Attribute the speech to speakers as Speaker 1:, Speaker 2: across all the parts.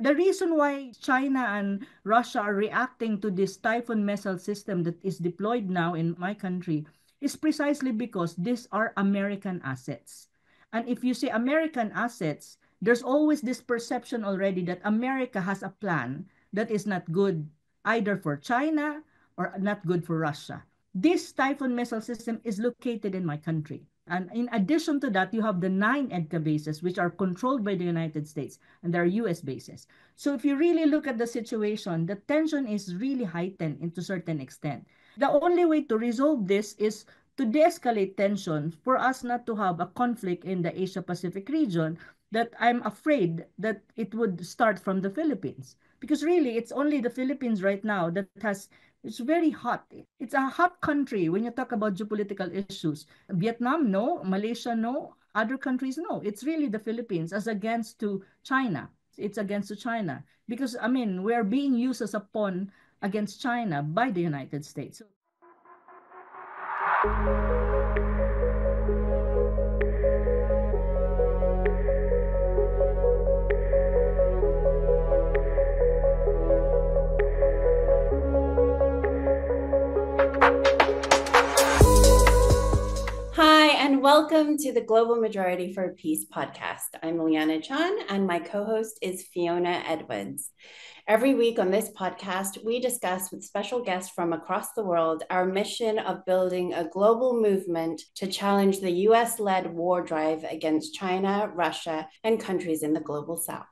Speaker 1: The reason why China and Russia are reacting to this Typhoon missile system that is deployed now in my country is precisely because these are American assets. And if you say American assets, there's always this perception already that America has a plan that is not good either for China or not good for Russia. This Typhoon missile system is located in my country. And in addition to that, you have the 9 EDCA bases, which are controlled by the United States, and they are US bases. So if you really look at the situation, the tension is really heightened into certain extent. The only way to resolve this is to de-escalate tension for us not to have a conflict in the Asia-Pacific region that I'm afraid that it would start from the Philippines. Because really, it's only the Philippines right now that has it's very hot. It's a hot country when you talk about geopolitical issues. Vietnam, no. Malaysia, no. Other countries, no. It's really the Philippines as against to China. It's against to China. Because, I mean, we're being used as a pawn against China by the United States.
Speaker 2: Hi, and welcome to the Global Majority for Peace podcast. I'm Liana Chan, and my co-host is Fiona Edwards. Every week on this podcast, we discuss with special guests from across the world our mission of building a global movement to challenge the US-led war drive against China, Russia, and countries in the global south.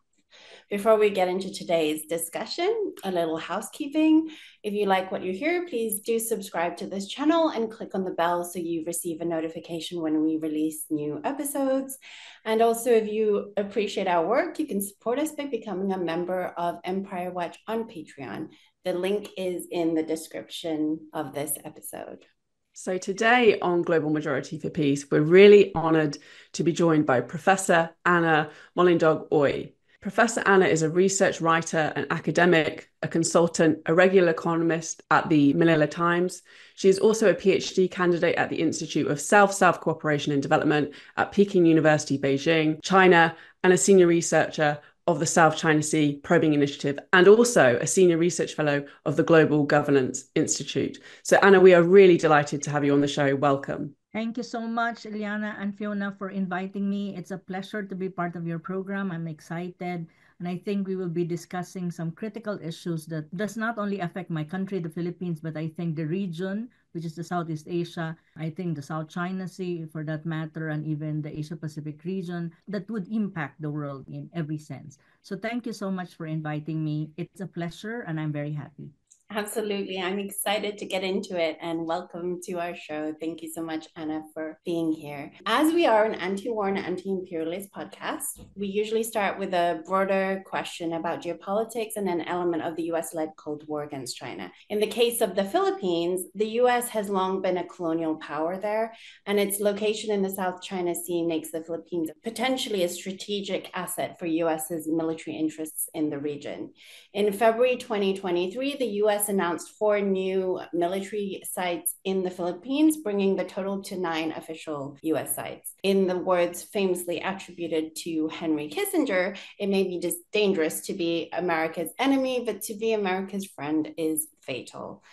Speaker 2: Before we get into today's discussion, a little housekeeping. If you like what you hear, please do subscribe to this channel and click on the bell so you receive a notification when we release new episodes. And also, if you appreciate our work, you can support us by becoming a member of Empire Watch on Patreon. The link is in the description of this episode.
Speaker 3: So today on Global Majority for Peace, we're really honoured to be joined by Professor Anna Molindog-Ooi. Professor Anna is a research writer, an academic, a consultant, a regular economist at the Manila Times. She is also a PhD candidate at the Institute of South-South Cooperation and Development at Peking University, Beijing, China, and a senior researcher of the South China Sea Probing Initiative, and also a senior research fellow of the Global Governance Institute. So Anna, we are really delighted to have you on the show. Welcome.
Speaker 1: Thank you so much, Eliana and Fiona, for inviting me. It's a pleasure to be part of your program. I'm excited. And I think we will be discussing some critical issues that does not only affect my country, the Philippines, but I think the region, which is the Southeast Asia, I think the South China Sea for that matter, and even the Asia Pacific region that would impact the world in every sense. So thank you so much for inviting me. It's a pleasure and I'm very happy.
Speaker 2: Absolutely. I'm excited to get into it, and welcome to our show. Thank you so much, Anna, for being here. As we are an anti-war and anti-imperialist podcast, we usually start with a broader question about geopolitics and an element of the US-led Cold War against China. In the case of the Philippines, the US has long been a colonial power there, and its location in the South China Sea makes the Philippines potentially a strategic asset for US's military interests in the region. In February 2023, the US announced 4 new military sites in the Philippines, bringing the total to 9 official US sites. In the words famously attributed to Henry Kissinger, it may be dangerous to be America's enemy, but to be America's friend is fatal.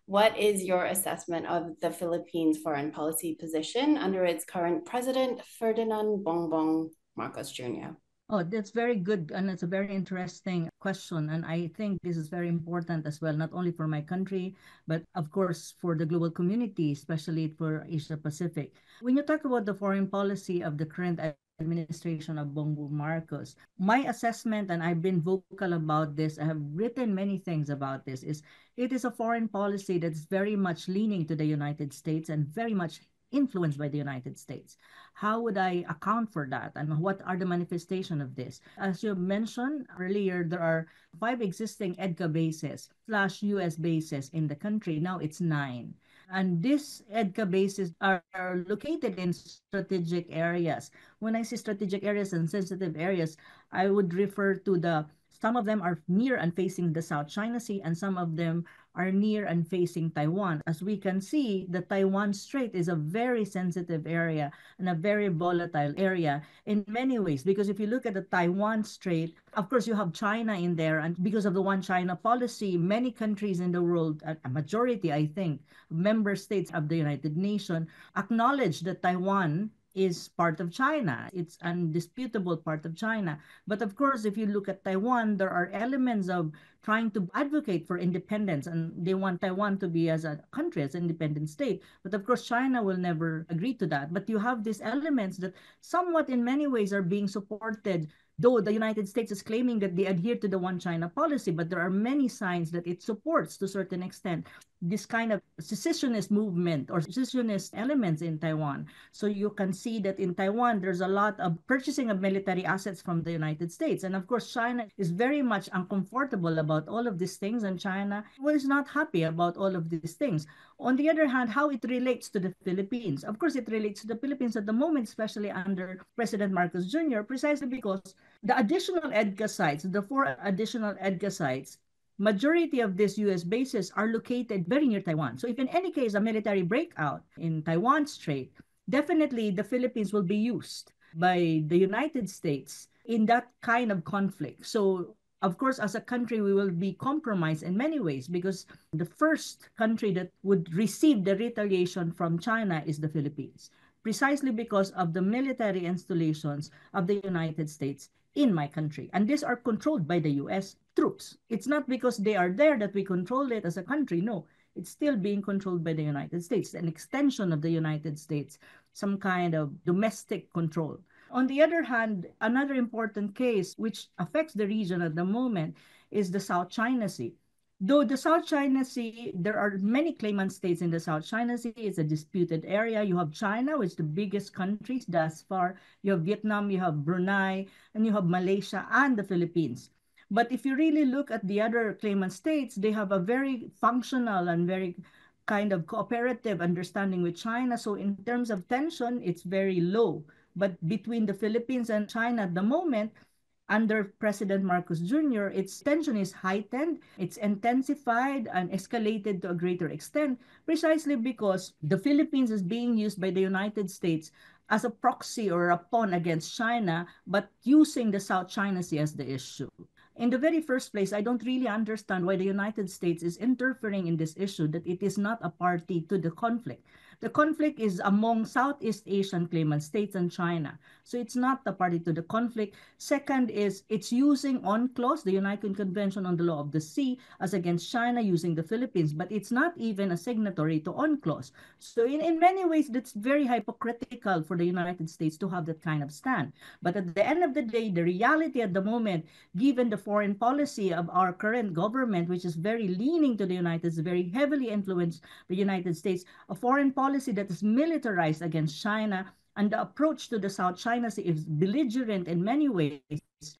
Speaker 2: What is your assessment of the Philippines' foreign policy position under its current president, Ferdinand Bongbong Marcos Jr.?
Speaker 1: Oh, that's very good. And it's a very interesting question. And I think this is very important as well, not only for my country, but of course for the global community, especially for Asia Pacific. When you talk about the foreign policy of the current administration of Bongbong Marcos, my assessment, and I've been vocal about this, I have written many things about this, is it is a foreign policy that's very much leaning to the United States and very much influenced by the United States. How would I account for that? And what are the manifestation of this? As you mentioned earlier, there are 5 existing EDCA bases / US bases in the country. Now it's 9. And these EDCA bases are located in strategic areas. When I say strategic areas and sensitive areas, I would refer to the Some of them are near and facing the South China Sea, and some of them are near and facing Taiwan. As we can see, the Taiwan Strait is a very sensitive area and a very volatile area in many ways. Because if you look at the Taiwan Strait, of course, you have China in there. And because of the One China policy, many countries in the world, a majority, I think, member states of the United Nations, acknowledge that Taiwan is part of China. It's undisputable part of China. But of course, if you look at Taiwan, there are elements of trying to advocate for independence, and they want Taiwan to be as a country, as an independent state. But of course, China will never agree to that. But you have these elements that somewhat in many ways are being supported, though the United States is claiming that they adhere to the One China policy, but there are many signs that it supports to a certain extent this kind of secessionist movement or secessionist elements in Taiwan. So you can see that in Taiwan, there's a lot of purchasing of military assets from the United States. And of course, China is very much uncomfortable about all of these things, and China was not happy about all of these things. On the other hand, how it relates to the Philippines. Of course, it relates to the Philippines at the moment, especially under President Marcos Jr., precisely because the additional EDCA sites, the 4 additional EDCA sites, majority of these U.S. bases are located very near Taiwan. So if in any case a military breakout in Taiwan Strait, definitely the Philippines will be used by the United States in that kind of conflict. So of course, as a country, we will be compromised in many ways because the first country that would receive the retaliation from China is the Philippines, precisely because of the military installations of the United States in my country. And these are controlled by the U.S. troops. It's not because they are there that we control it as a country. No, it's still being controlled by the United States, an extension of the United States, some kind of domestic control. On the other hand, another important case which affects the region at the moment is the South China Sea. Though the South China Sea, there are many claimant states in the South China Sea. It's a disputed area. You have China, which is the biggest countries thus far. You have Vietnam, you have Brunei, and you have Malaysia and the Philippines. But if you really look at the other claimant states, they have a very functional and very kind of cooperative understanding with China. So in terms of tension, it's very low. But between the Philippines and China at the moment, under President Marcos Jr., its tension is heightened, it's intensified and escalated to a greater extent, precisely because the Philippines is being used by the United States as a proxy or a pawn against China, but using the South China Sea as the issue. In the very first place, I don't really understand why the United States is interfering in this issue, that it is not a party to the conflict. The conflict is among Southeast Asian claimant states and China. So it's not the party to the conflict. Second is it's using UNCLOS, the United Convention on the Law of the Sea, as against China using the Philippines, but it's not even a signatory to UNCLOS. So in many ways, that's very hypocritical for the United States to have that kind of stand. But at the end of the day, the reality at the moment, given the foreign policy of our current government, which is very leaning to the United States, very heavily influenced by the United States, a foreign policy that is militarized against China, and the approach to the South China Sea is belligerent in many ways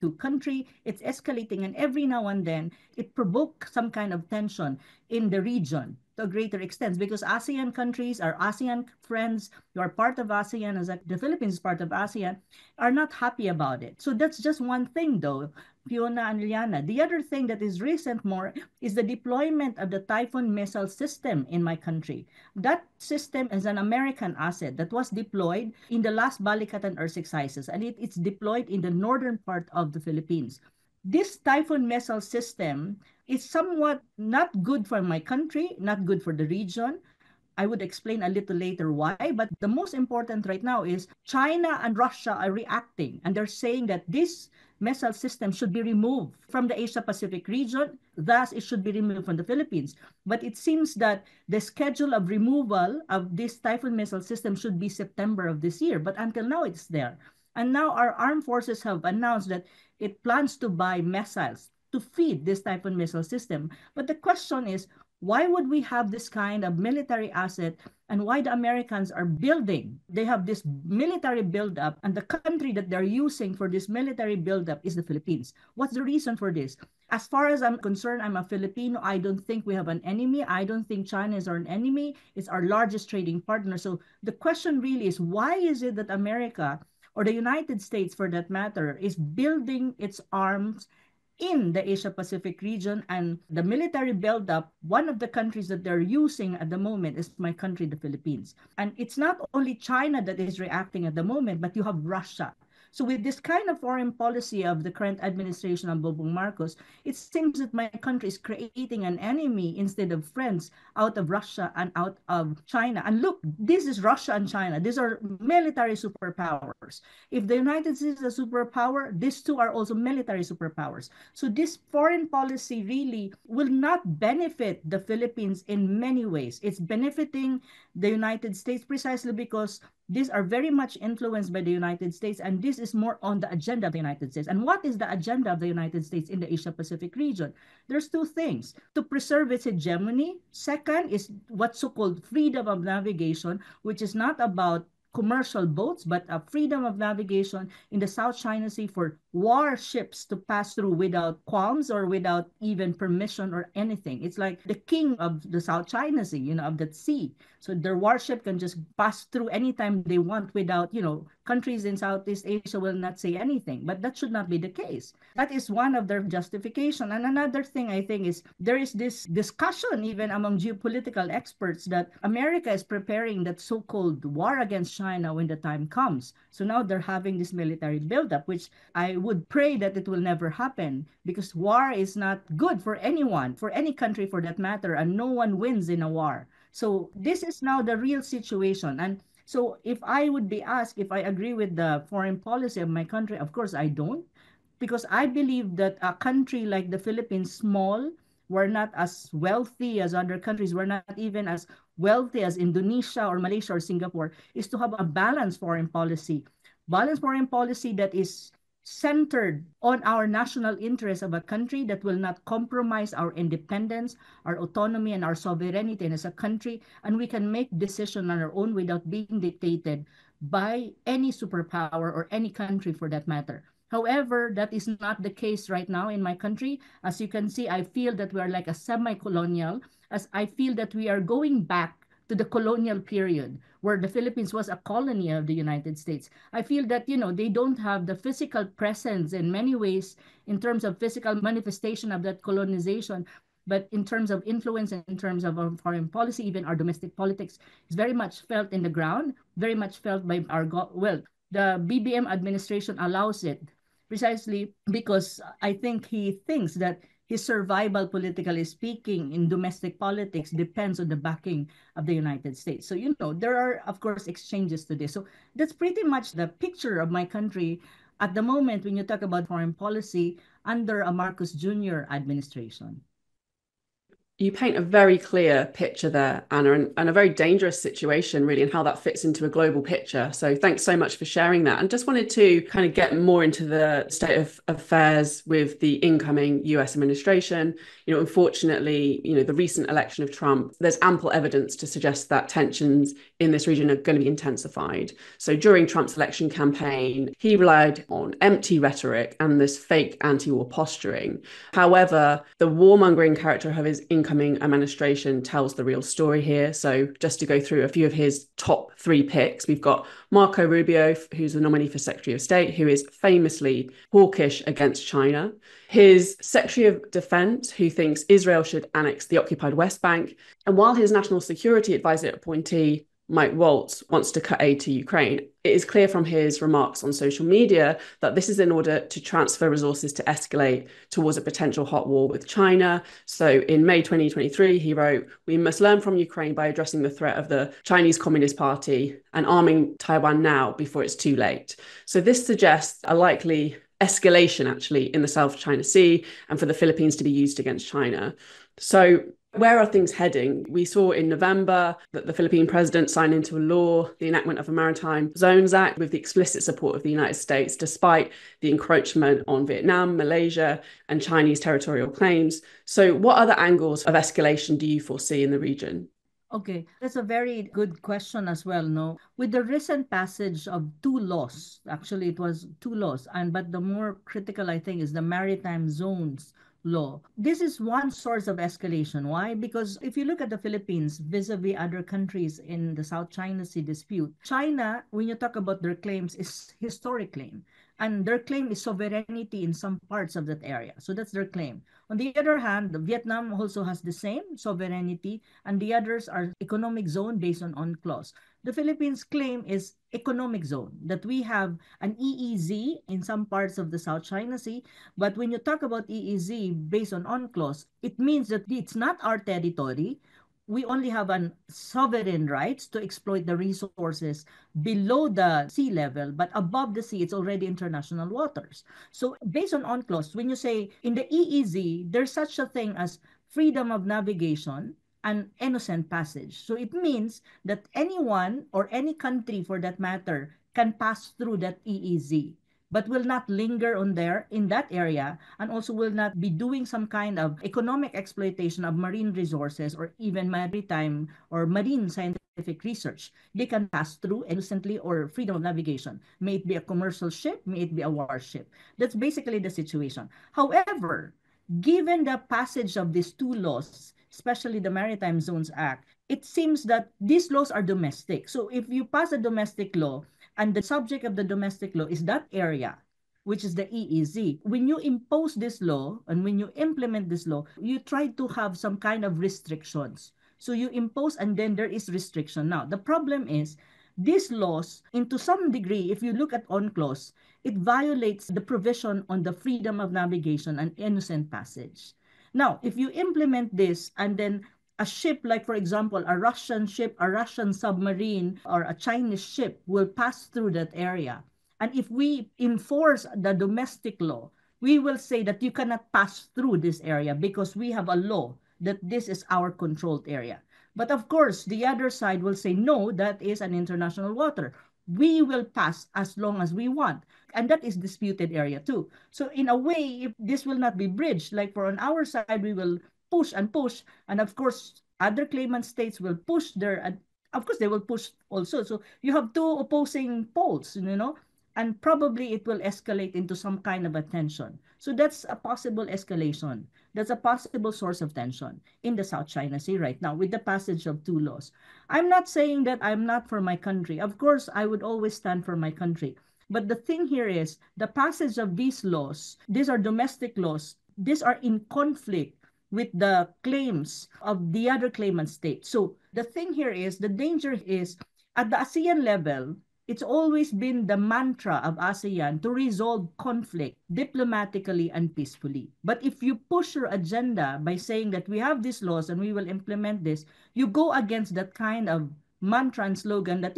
Speaker 1: to country. It's escalating, and every now and then it provokes some kind of tension in the region to a greater extent, because ASEAN countries, our ASEAN friends, who are part of ASEAN, as the Philippines is part of ASEAN, are not happy about it. So that's just one thing, though, Fiona and Liana. The other thing that is recent more is the deployment of the Typhoon missile system in my country. That system is an American asset that was deployed in the last Balikatan Earth exercises, and it's deployed in the northern part of the Philippines. This Typhoon missile system is somewhat not good for my country, not good for the region. I would explain a little later why, but the most important right now is China and Russia are reacting, and they're saying that this missile system should be removed from the Asia-Pacific region, thus it should be removed from the Philippines. But it seems that the schedule of removal of this Typhoon missile system should be September of this year, but until now it's there. And now our armed forces have announced that it plans to buy missiles to feed this Typhoon missile system. But the question is, why would we have this kind of military asset, and why the Americans are building? They have this military buildup, and the country that they're using for this military buildup is the Philippines. What's the reason for this? As far as I'm concerned, I'm a Filipino. I don't think we have an enemy. I don't think China is our enemy. It's our largest trading partner. So the question really is, why is it that America, or the United States for that matter, is building its arms in the Asia-Pacific region. And the military buildup, one of the countries that they're using at the moment is my country, the Philippines. And it's not only China that is reacting at the moment, but you have Russia. So with this kind of foreign policy of the current administration of Bongbong Marcos, it seems that my country is creating an enemy instead of friends out of Russia and out of China. And look, this is Russia and China. These are military superpowers. If the United States is a superpower, these two are also military superpowers. So this foreign policy really will not benefit the Philippines in many ways. It's benefiting the United States precisely because these are very much influenced by the United States, and this is more on the agenda of the United States. And what is the agenda of the United States in the Asia-Pacific region? There's two things: to preserve its hegemony. Second is what's so-called freedom of navigation, which is not about commercial boats, but a freedom of navigation in the South China Sea for warships to pass through without qualms or without even permission or anything. It's like the king of the South China Sea, of that sea. So their warship can just pass through anytime they want without, countries in Southeast Asia will not say anything. But that should not be the case. That is one of their justification. And another thing I think is there is this discussion even among geopolitical experts that America is preparing that so-called war against China when the time comes. So now they're having this military buildup, which I would pray that it will never happen, because war is not good for anyone, for any country for that matter, and no one wins in a war. So this is now the real situation. And so if I would be asked if I agree with the foreign policy of my country, of course I don't, because I believe that a country like the Philippines, small, we're not as wealthy as other countries, we're not even as wealthy as Indonesia or Malaysia or Singapore, is to have a balanced foreign policy. Balanced foreign policy that is centered on our national interests of a country, that will not compromise our independence, our autonomy, and our sovereignty as a country, and we can make decisions on our own without being dictated by any superpower or any country for that matter. However, that is not the case right now in my country. As you can see, I feel that we are like a semi-colonial, as I feel that we are going back to the colonial period where the Philippines was a colony of the United States. I feel that, they don't have the physical presence in many ways in terms of physical manifestation of that colonization, but in terms of influence, in terms of our foreign policy, even our domestic politics, is very much felt in the ground, very much felt by the BBM administration allows it precisely because I think he thinks that his survival, politically speaking, in domestic politics depends on the backing of the United States. So, there are, of course, exchanges to this. So that's pretty much the picture of my country at the moment when you talk about foreign policy under a Marcos Jr. administration.
Speaker 3: You paint a very clear picture there, Anna, and a very dangerous situation, really, and how that fits into a global picture. So thanks so much for sharing that. And just wanted to kind of get more into the state of affairs with the incoming US administration. Unfortunately, the recent election of Trump, there's ample evidence to suggest that tensions in this region are going to be intensified. So during Trump's election campaign, he relied on empty rhetoric and this fake anti-war posturing. However, the warmongering character of his incoming administration tells the real story here. So just to go through a few of his top 3 picks, we've got Marco Rubio, who's the nominee for Secretary of State, who is famously hawkish against China. His Secretary of Defense, who thinks Israel should annex the occupied West Bank. And while his National Security Advisor appointee, Mike Waltz, wants to cut aid to Ukraine, it is clear from his remarks on social media that this is in order to transfer resources to escalate towards a potential hot war with China. So in May 2023, he wrote, "We must learn from Ukraine by addressing the threat of the Chinese Communist Party and arming Taiwan now before it's too late." So this suggests a likely escalation, actually, in the South China Sea and for the Philippines to be used against China. So where are things heading? We saw in November that the Philippine president signed into law the enactment of a Maritime Zones Act with the explicit support of the United States, despite the encroachment on Vietnam, Malaysia, and Chinese territorial claims. So what other angles of escalation do you foresee in the region?
Speaker 1: Okay, that's a very good question as well, no? With the recent passage of 2 laws, actually it was 2 laws, but the more critical, I think, is the Maritime Zones law. This is one source of escalation. Why? Because if you look at the Philippines vis-a-vis other countries in the South China Sea dispute, China, when you talk about their claims, is historic claim. and their claim is sovereignty in some parts of that area. So that's their claim. On the other hand, Vietnam also has the same sovereignty, and the others are economic zone based on UNCLOS. The Philippines' claim is economic zone, that we have an EEZ in some parts of the South China Sea. But when you talk about EEZ based on UNCLOS, it means that it's not our territory. We only have an sovereign rights to exploit the resources below the sea level, but above the sea, it's already international waters. So based on UNCLOS, when you say in the EEZ, there's such a thing as freedom of navigation and innocent passage. So it means that anyone or any country for that matter can pass through that EEZ, but will not linger on there in that area, and also will not be doing some kind of economic exploitation of marine resources or even maritime or marine scientific research. They can pass through innocently or freedom of navigation. May it be a commercial ship, may it be a warship. That's basically the situation. However, given the passage of these two laws, especially the Maritime Zones Act, it seems that these laws are domestic. So if you pass a domestic law, and the subject of the domestic law is that area, which is the EEZ. When you impose this law and when you implement this law, you try to have some kind of restrictions. So you impose and then there is restriction. Now, the problem is these laws, into some degree, if you look at UNCLOS, it violates the provision on the freedom of navigation and innocent passage. Now, if you implement this and then a ship, like for example, a Russian ship, a Russian submarine, or a Chinese ship will pass through that area. And if we enforce the domestic law, we will say that you cannot pass through this area because we have a law that this is our controlled area. But of course, the other side will say, no, that is an international water. We will pass as long as we want. And that is disputed area too. So in a way, if this will not be bridged, like for on our side, we will push and push. And of course, other claimant states will push their, and of course, they will push also. So you have two opposing poles, and probably it will escalate into some kind of a tension. So that's a possible escalation. That's a possible source of tension in the South China Sea right now with the passage of two laws. I'm not saying that I'm not for my country. Of course, I would always stand for my country. But the thing here is the passage of these laws, these are domestic laws, these are in conflict with the claims of the other claimant states. So the thing here is, the danger is, at the ASEAN level, it's always been the mantra of ASEAN to resolve conflict diplomatically and peacefully. But if you push your agenda by saying that we have these laws and we will implement this, you go against that kind of mantra and slogan that,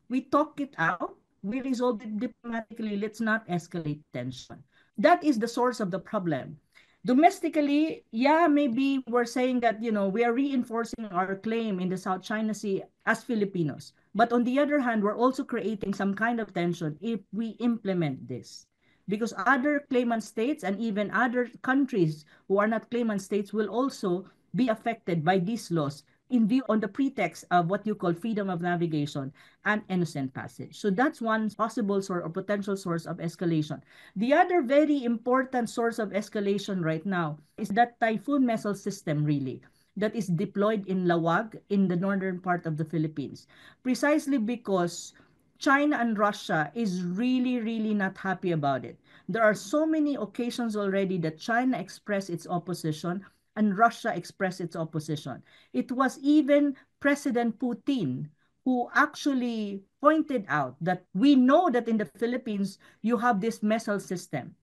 Speaker 1: we talk it out, we resolve it diplomatically, let's not escalate tension. That is the source of the problem. Domestically, yeah, maybe we're saying that, we are reinforcing our claim in the South China Sea as Filipinos. But on the other hand, we're also creating some kind of tension if we implement this. Because other claimant states and even other countries who are not claimant states will also be affected by these laws in view on the pretext of what you call freedom of navigation and innocent passage. So that's one possible source or potential source of escalation. The other very important source of escalation right now is that typhoon missile system really that is deployed in Lawag in the northern part of the Philippines. Precisely because China and Russia is really, really not happy about it. There are so many occasions already that China expressed its opposition and Russia expressed its opposition. It was even President Putin who actually pointed out that we know that in the Philippines, you have this missile system.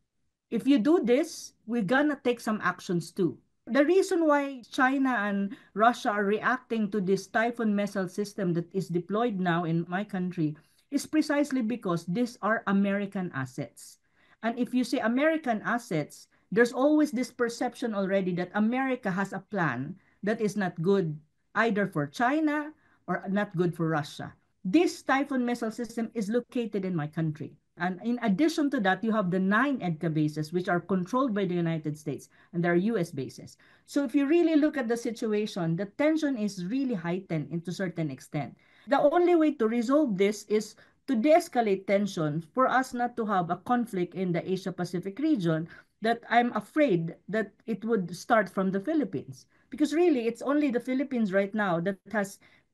Speaker 1: If you do this, we're gonna take some actions too. The reason why China and Russia are reacting to this Typhoon missile system that is deployed now in my country is precisely because these are American assets. And if you say American assets, there's always this perception already that America has a plan that is not good either for China or not good for Russia. This Typhoon missile system is located in my country. And in addition to that, you have the 9 EDCA bases, which are controlled by the United States, and there are US bases. So if you really look at the situation, the tension is really heightened to a certain extent. The only way to resolve this is to de-escalate tension for us not to have a conflict in the Asia-Pacific region that I'm afraid that it would start from the Philippines. Because really, it's only the Philippines right now that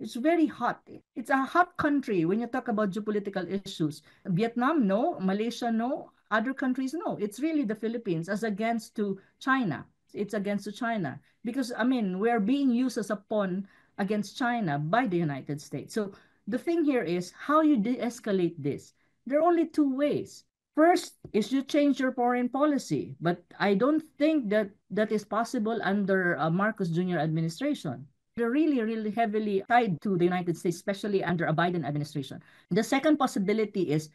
Speaker 1: it's very hot. It's a hot country when you talk about geopolitical issues. Vietnam, no. Malaysia, no. Other countries, no, it's really the Philippines as against to China. It's against to China because, I mean, we're being used as a pawn against China by the United States. So the thing here is how you de-escalate this. There are only two ways. First is you change your foreign policy, but I don't think that that is possible under Marcos Jr. administration. They're really, really heavily tied to the United States, especially under a Biden administration. The second possibility is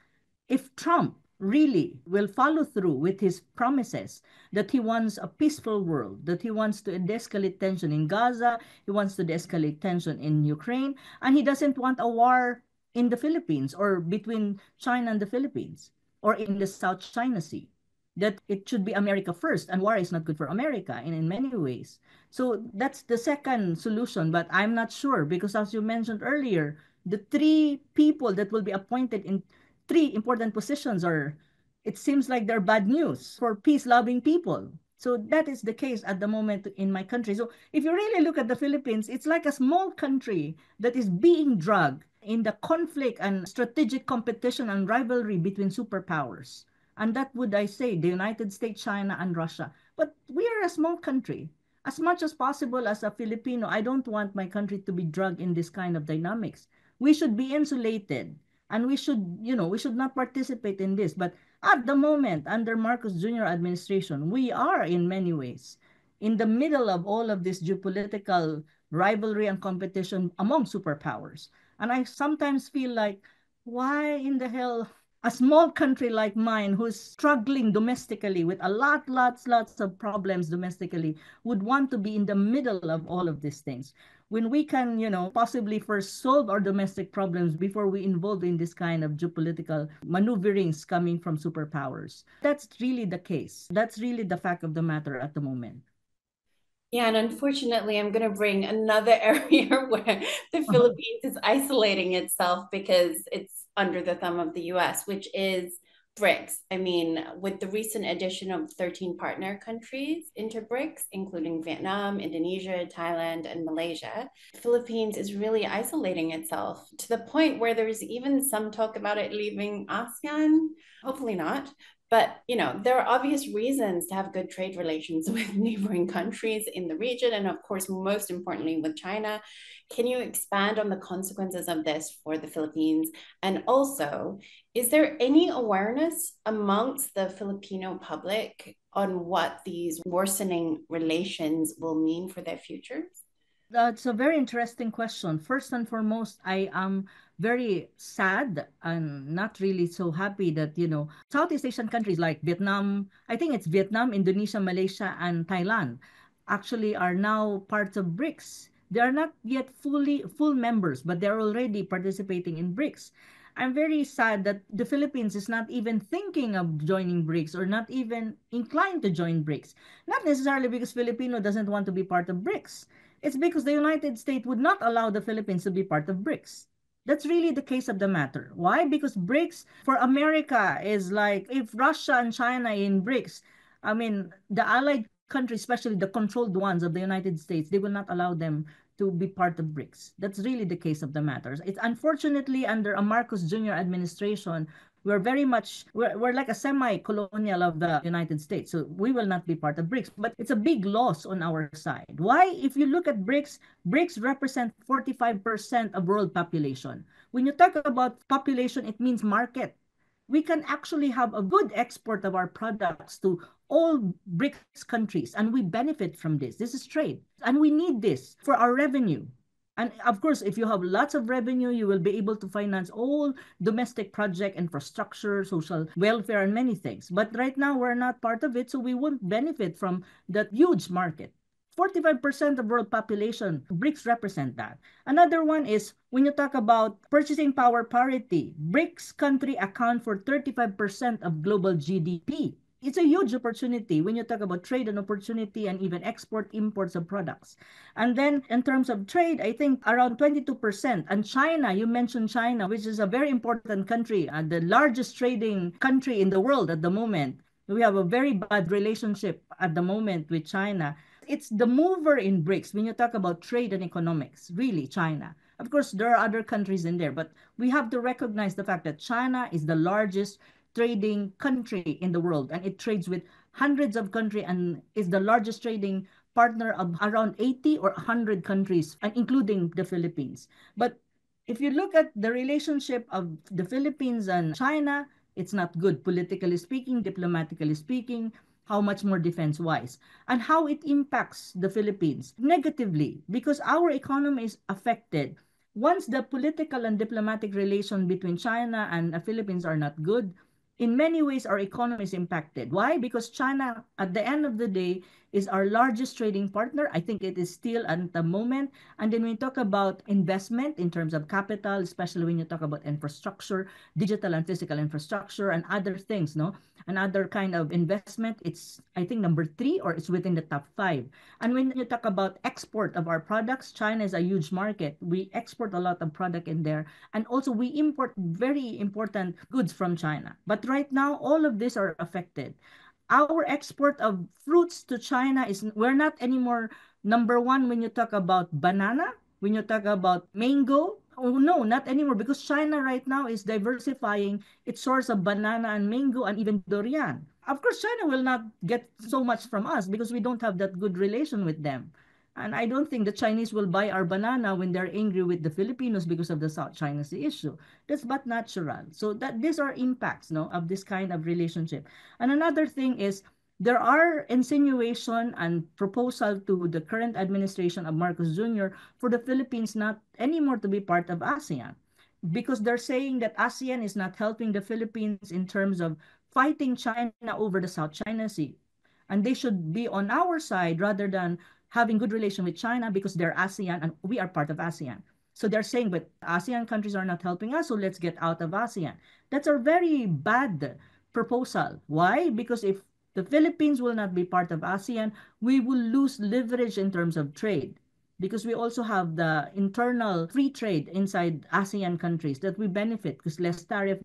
Speaker 1: if Trump really will follow through with his promises that he wants a peaceful world, that he wants to de-escalate tension in Gaza, he wants to de-escalate tension in Ukraine, and he doesn't want a war in the Philippines or between China and the Philippines or in the South China Sea. That it should be America first, and war is not good for America in many ways. So that's the second solution, but I'm not sure because as you mentioned earlier, the three people that will be appointed in three important positions are, it seems like they're bad news for peace-loving people. So that is the case at the moment in my country. So if you really look at the Philippines, it's like a small country that is being dragged in the conflict and strategic competition and rivalry between superpowers. And that would, I say, the United States, China, and Russia. But we are a small country. As much as possible as a Filipino, I don't want my country to be dragged in this kind of dynamics. We should be insulated and we should, we should not participate in this. But at the moment, under Marcos Jr. administration, we are in many ways in the middle of all of this geopolitical rivalry and competition among superpowers. And I sometimes feel like, why in the hell a small country like mine who's struggling domestically with a lots of problems domestically would want to be in the middle of all of these things when we can, possibly first solve our domestic problems before we involve in this kind of geopolitical maneuverings coming from superpowers. That's really the case. That's really the fact of the matter at the moment.
Speaker 2: Yeah, and unfortunately, I'm going to bring another area where the Philippines is isolating itself because it's under the thumb of the US, which is BRICS. I mean, with the recent addition of 13 partner countries into BRICS, including Vietnam, Indonesia, Thailand, and Malaysia, the Philippines is really isolating itself to the point where there's even some talk about it leaving ASEAN. Hopefully not. But, there are obvious reasons to have good trade relations with neighboring countries in the region. And of course, most importantly, with China. Can you expand on the consequences of this for the Philippines? And also, is there any awareness amongst the Filipino public on what these worsening relations will mean for their futures?
Speaker 1: That's a very interesting question. First and foremost, I am very sad and not really so happy that, Southeast Asian countries like Vietnam, I think it's Vietnam, Indonesia, Malaysia, and Thailand actually are now parts of BRICS. They are not yet full members, but they're already participating in BRICS. I'm very sad that the Philippines is not even thinking of joining BRICS or not even inclined to join BRICS. Not necessarily because Filipino doesn't want to be part of BRICS. It's because the United States would not allow the Philippines to be part of BRICS. That's really the case of the matter. Why? Because BRICS for America is like if Russia and China in BRICS, I mean, the allied countries, especially the controlled ones of the United States, they will not allow them to be part of BRICS. That's really the case of the matters. It's unfortunately under a Marcos Jr. administration, we're very much, we're like a semi-colonial of the United States. So we will not be part of BRICS, but it's a big loss on our side. Why? If you look at BRICS, BRICS represent 45% of world population. When you talk about population, it means market. We can actually have a good export of our products to all BRICS countries, and we benefit from this. This is trade, and we need this for our revenue. And of course, if you have lots of revenue, you will be able to finance all domestic project, infrastructure, social welfare, and many things. But right now, we're not part of it, so we won't benefit from that huge market. 45% of world population, BRICS represent that. Another one is when you talk about purchasing power parity, BRICS country account for 35% of global GDP. It's a huge opportunity when you talk about trade and opportunity and even export imports of products. And then in terms of trade, I think around 22%. And China, you mentioned China, which is a very important country, the largest trading country in the world at the moment. We have a very bad relationship at the moment with China. It's the mover in BRICS when you talk about trade and economics, really China. Of course, there are other countries in there, but we have to recognize the fact that China is the largest trading country in the world, and it trades with hundreds of countries and is the largest trading partner of around 80 or 100 countries, and including the Philippines. But if you look at the relationship of the Philippines and China, it's not good politically speaking, diplomatically speaking, how much more defense-wise, and how it impacts the Philippines negatively because our economy is affected. Once the political and diplomatic relation between China and the Philippines are not good, in many ways our economy is impacted. Why? Because China, at the end of the day, is our largest trading partner. I think it is still at the moment. And then when we talk about investment in terms of capital, especially when you talk about infrastructure, digital and physical infrastructure and other things, no? Another kind of investment, it's, I think, number 3 or it's within the top 5. And when you talk about export of our products, China is a huge market. We export a lot of product in there. And also we import very important goods from China. But right now, all of these are affected. Our export of fruits to China is, we're not anymore number 1 when you talk about banana, when you talk about mango. Oh no, not anymore, because China right now is diversifying its source of banana and mango and even durian. Of course, China will not get so much from us because we don't have that good relation with them. And I don't think the Chinese will buy our banana when they're angry with the Filipinos because of the South China Sea issue. That's but natural. So that these are impacts, no, of this kind of relationship. And another thing is there are insinuation and proposal to the current administration of Marcos Jr. for the Philippines not anymore to be part of ASEAN, because they're saying that ASEAN is not helping the Philippines in terms of fighting China over the South China Sea. And they should be on our side rather than having good relation with China because they're ASEAN and we are part of ASEAN. So they're saying, but ASEAN countries are not helping us, so let's get out of ASEAN. That's a very bad proposal. Why? Because if the Philippines will not be part of ASEAN, we will lose leverage in terms of trade. Because we also have the internal free trade inside ASEAN countries that we benefit because less tariff,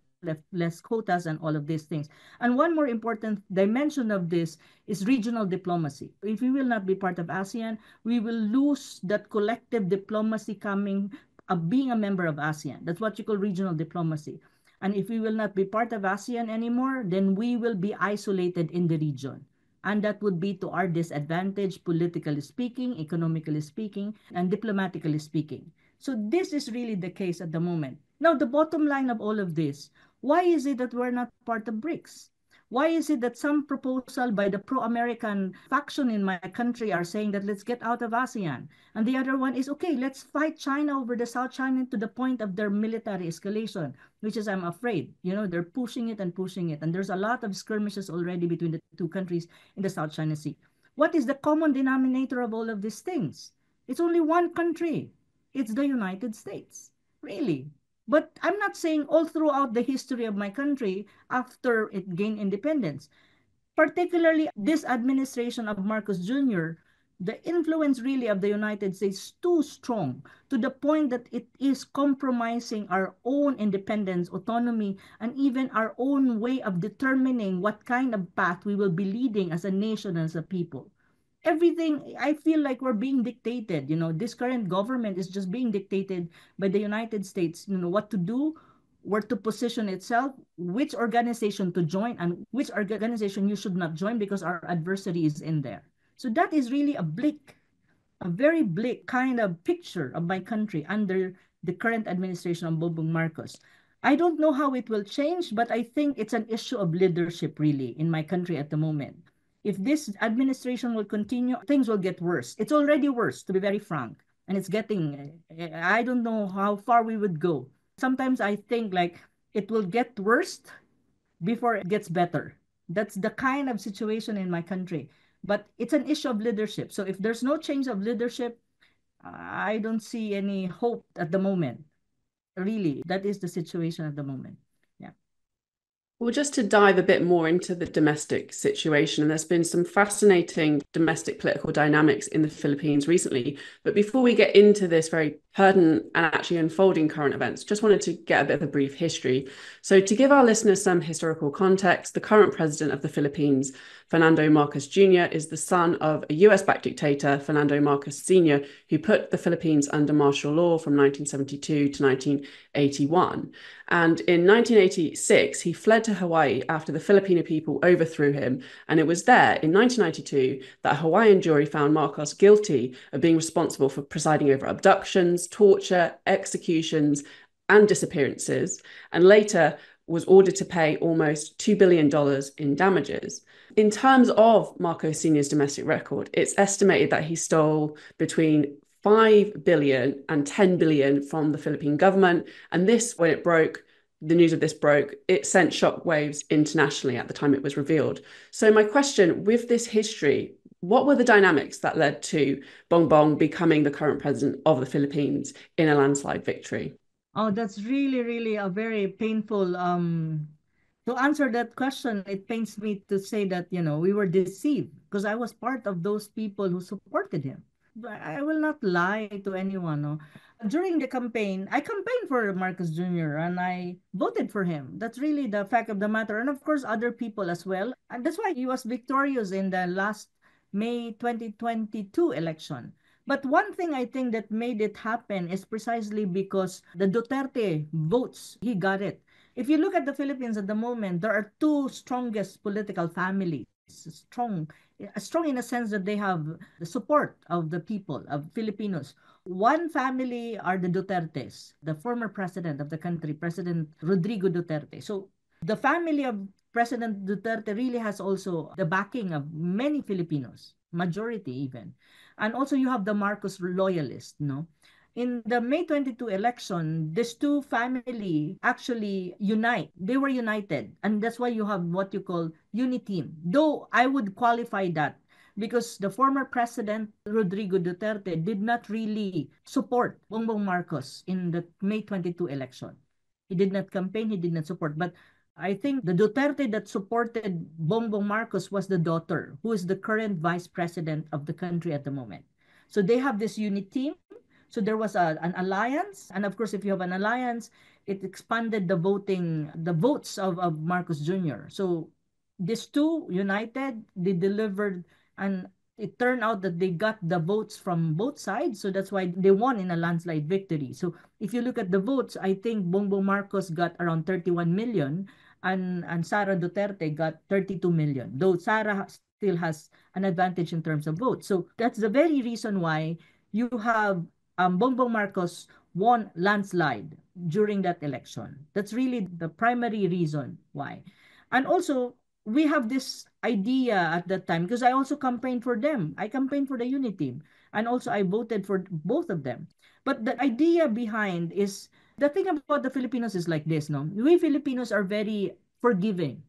Speaker 1: less quotas and all of these things. And one more important dimension of this is regional diplomacy. If we will not be part of ASEAN, we will lose that collective diplomacy coming of being a member of ASEAN. That's what you call regional diplomacy. And if we will not be part of ASEAN anymore, then we will be isolated in the region. And that would be to our disadvantage, politically speaking, economically speaking, and diplomatically speaking. So this is really the case at the moment. Now, the bottom line of all of this, why is it that we're not part of BRICS? Why is it that some proposal by the pro-American faction in my country are saying that let's get out of ASEAN? And the other one is, okay, let's fight China over the South China to the point of their military escalation, which is, I'm afraid, you know, they're pushing it and pushing it. And there's a lot of skirmishes already between the two countries in the South China Sea. What is the common denominator of all of these things? It's only one country. It's the United States. Really. But I'm not saying all throughout the history of my country after it gained independence. Particularly this administration of Marcos Jr., the influence really of the United States is too strong to the point that it is compromising our own independence, autonomy, and even our own way of determining what kind of path we will be leading as a nation, as a people. Everything, I feel like we're being dictated. You know, this current government is just being dictated by the United States, you know, what to do, where to position itself, which organization to join, and which organization you should not join because our adversary is in there. So that is really a very bleak kind of picture of my country under the current administration of Bongbong Marcos. I don't know how it will change, but I think it's an issue of leadership really in my country at the moment. If this administration will continue, things will get worse. It's already worse, to be very frank. And it's getting, I don't know how far we would go. Sometimes I think like it will get worse before it gets better. That's the kind of situation in my country. But it's an issue of leadership. So if there's no change of leadership, I don't see any hope at the moment. Really, that is the situation at the moment.
Speaker 3: Well, just to dive a bit more into the domestic situation, and there's been some fascinating domestic political dynamics in the Philippines recently. But before we get into this very and actually unfolding current events. Just wanted to get a bit of a brief history. So to give our listeners some historical context, the current president of the Philippines, Fernando Marcos Jr., is the son of a US-backed dictator, Fernando Marcos Sr., who put the Philippines under martial law from 1972 to 1981. And in 1986, he fled to Hawaii after the Filipino people overthrew him. And it was there in 1992 that a Hawaiian jury found Marcos guilty of being responsible for presiding over abductions, torture, executions, and disappearances, and later was ordered to pay almost $2 billion in damages. In terms of Marcos Sr.'s domestic record, it's estimated that he stole between 5 billion and 10 billion from the Philippine government. And this, when it broke, the news of this broke, it sent shockwaves internationally at the time it was revealed. So my question, with this history, what were the dynamics that led to Bongbong becoming the current president of the Philippines in a landslide victory?
Speaker 1: Oh, that's really, really a very painful to answer that question. It pains me to say that, we were deceived because I was part of those people who supported him. But I will not lie to anyone. No? During the campaign, I campaigned for Marcos Jr. and I voted for him. That's really the fact of the matter. And of course, other people as well. And that's why he was victorious in the last May 2022 election. But one thing I think that made it happen is precisely because the Duterte votes, he got it. If you look at the Philippines at the moment, there are two strongest political families. Strong in a sense that they have the support of the people, of Filipinos. One family are the Dutertes, the former president of the country, President Rodrigo Duterte. So the family of President Duterte really has also the backing of many Filipinos, majority even. And also you have the Marcos loyalists, no? In the May 22 election, these two family actually unite. They were united. And that's why you have what you call uniteam. Though I would qualify that because the former president, Rodrigo Duterte, did not really support Bongbong Marcos in the May 22 election. He did not campaign, he did not support. But I think the Duterte that supported Bongbong Marcos was the daughter, who is the current vice president of the country at the moment. So they have this unit team. So there was an alliance. And of course, if you have an alliance, it expanded the votes of Marcos Jr. So these two united, they delivered, and it turned out that they got the votes from both sides. So that's why they won in a landslide victory. So if you look at the votes, I think Bongbong Marcos got around 31 million and Sara Duterte got 32 million, though Sara still has an advantage in terms of votes. So that's the very reason why you have Bongbong Marcos won landslide during that election. That's really the primary reason why. And also, we have this idea at that time because I also campaigned for them. I campaigned for the unity team. And also I voted for both of them. But the idea behind is the thing about the Filipinos is like this, no? We Filipinos are very forgiving.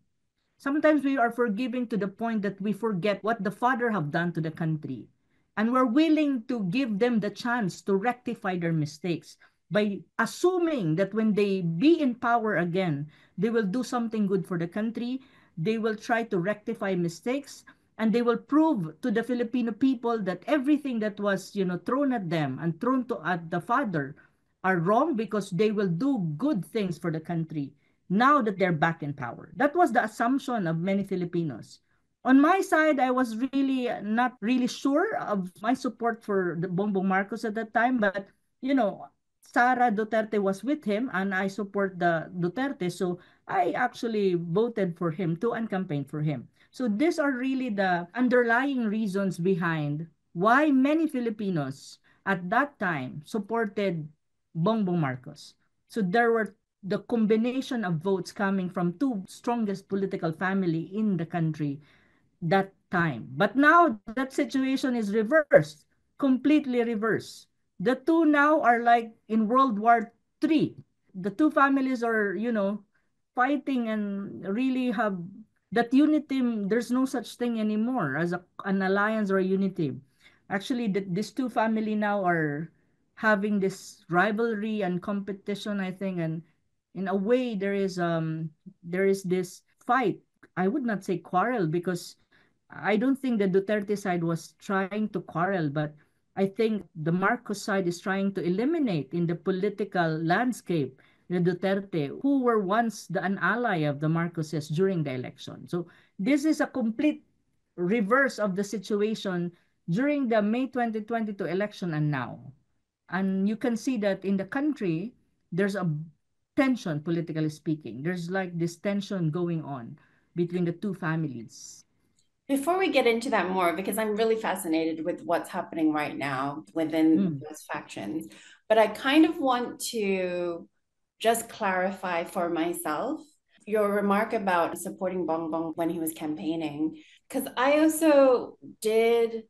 Speaker 1: Sometimes we are forgiving to the point that we forget what the father have done to the country. And we're willing to give them the chance to rectify their mistakes by assuming that when they be in power again, they will do something good for the country. They will try to rectify mistakes and they will prove to the Filipino people that everything that was, thrown at them and thrown at the father are wrong because they will do good things for the country now that they're back in power. That was the assumption of many Filipinos. On my side, I was really not really sure of my support for the Bongbong Marcos at that time, but Sara Duterte was with him and I support the Duterte, so I actually voted for him too and campaigned for him. So these are really the underlying reasons behind why many Filipinos at that time supported Bongbong Marcos. So there were the combination of votes coming from two strongest political family in the country that time. But now that situation is reversed, completely reversed. The two now are like in World War III. The two families are, fighting and really have that unity. There's no such thing anymore as an alliance or a unity. Actually, these two family now are having this rivalry and competition, I think, and in a way there is this fight. I would not say quarrel because I don't think the Duterte side was trying to quarrel, but I think the Marcos side is trying to eliminate in the political landscape the Duterte, who were once an ally of the Marcoses during the election. So this is a complete reverse of the situation during the May 2022 election and now. And you can see that in the country, there's a tension, politically speaking. There's like this tension going on between the two families.
Speaker 2: Before we get into that more, because I'm really fascinated with what's happening right now within those factions, but I kind of want to just clarify for myself your remark about supporting Bongbong when he was campaigning, because I also did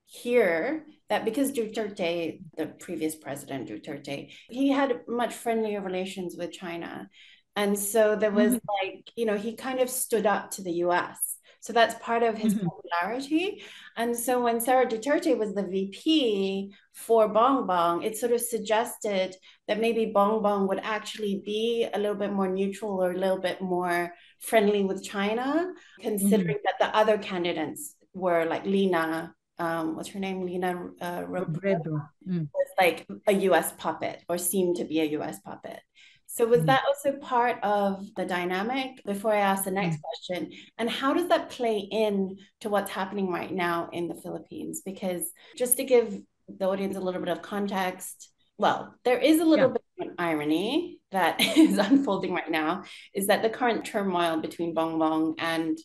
Speaker 2: hear that because Duterte, the previous president Duterte, he had much friendlier relations with China. And so there was like, you know, he kind of stood up to the US. So that's part of his popularity. And so when Sara Duterte was the VP for Bongbong, it sort of suggested that maybe Bongbong would actually be a little bit more neutral or a little bit more friendly with China, considering that the other candidates were like Lina, what's her name? Lina
Speaker 1: Robredo.
Speaker 2: Was like a US puppet or seemed to be a US puppet. So was that also part of the dynamic before I ask the next question? And how does that play in to what's happening right now in the Philippines? Because just to give the audience a little bit of context, well, there is a little bit of an irony that is unfolding right now, is that the current turmoil between Bongbong and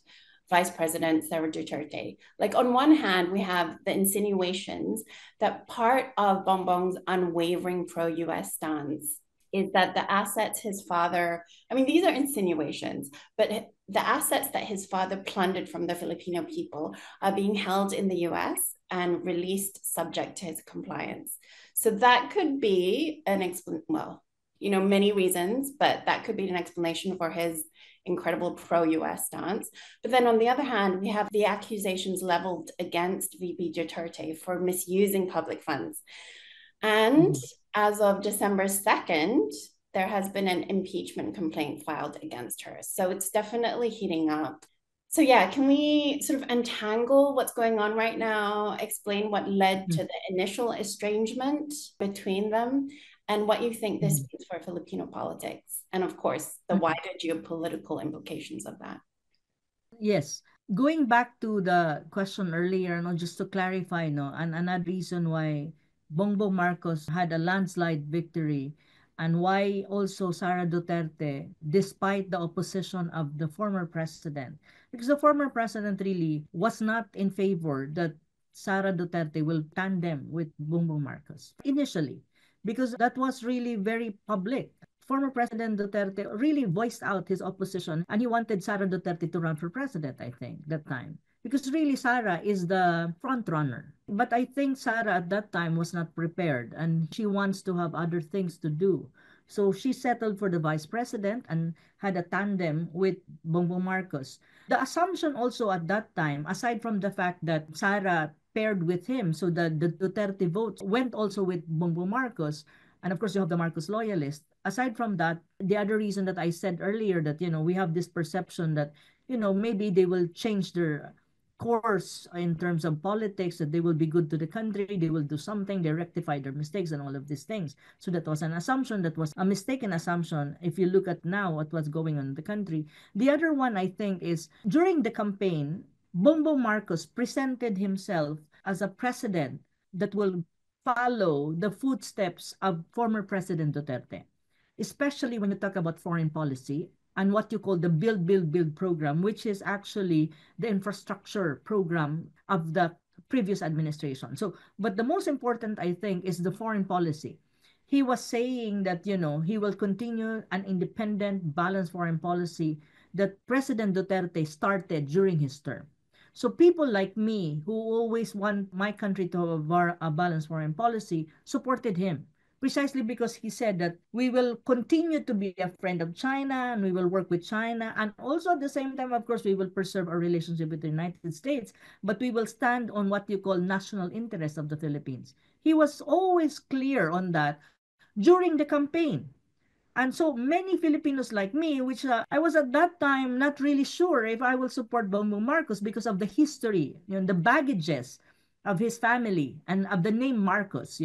Speaker 2: Vice President Sara Duterte. Like on one hand, we have the insinuations that part of Bongbong's unwavering pro-US stance is that the assets his father, I mean, these are insinuations, but the assets that his father plundered from the Filipino people are being held in the US and released subject to his compliance. So that could be an explanation, well, you know, many reasons, but that could be an explanation for his incredible pro-US stance. But then on the other hand, we have the accusations leveled against VP Duterte for misusing public funds. And as of December 2nd, there has been an impeachment complaint filed against her. So it's definitely heating up. So yeah, can we sort of untangle what's going on right now, explain what led to the initial estrangement between them, and what you think this means for Filipino politics, and of course, the wider geopolitical implications of that?
Speaker 1: Yes. Going back to the question earlier, no, just to clarify, no, and another reason why Bongbong Marcos had a landslide victory and why also Sara Duterte, despite the opposition of the former president, because the former president really was not in favor that Sara Duterte will tandem with Bongbong Marcos initially, because that was really very public. Former President Duterte really voiced out his opposition and he wanted Sara Duterte to run for president, I think, that time. Because really, Sara is the front runner. But I think Sara at that time was not prepared and she wants to have other things to do. So she settled for the vice president and had a tandem with Bongbong Marcos. The assumption also at that time, aside from the fact that Sara paired with him, so the Duterte votes went also with Bongbong Marcos, and of course you have the Marcos loyalists. Aside from that, the other reason that I said earlier that, you know, we have this perception that, you know, maybe they will change their course in terms of politics, that they will be good to the country, they will do something, they rectify their mistakes and all of these things. So that was an assumption, that was a mistaken assumption if you look at now at what's going on in the country. The other one I think is during the campaign, Bongbong Marcos presented himself as a president that will follow the footsteps of former President Duterte, especially when you talk about foreign policy and what you call the Build, Build, Build program, which is actually the infrastructure program of the previous administration. So, but the most important, I think, is the foreign policy. He was saying that, you know, he will continue an independent, balanced foreign policy that President Duterte started during his term. So people like me, who always want my country to have a balanced foreign policy, supported him precisely because he said that we will continue to be a friend of China and we will work with China. And also at the same time, of course, we will preserve our relationship with the United States, but we will stand on what you call national interest of the Philippines. He was always clear on that during the campaign. And so many Filipinos like me, which I was at that time not really sure if I will support Bongbong Marcos because of the history, you know, the baggages of his family and of the name Marcos,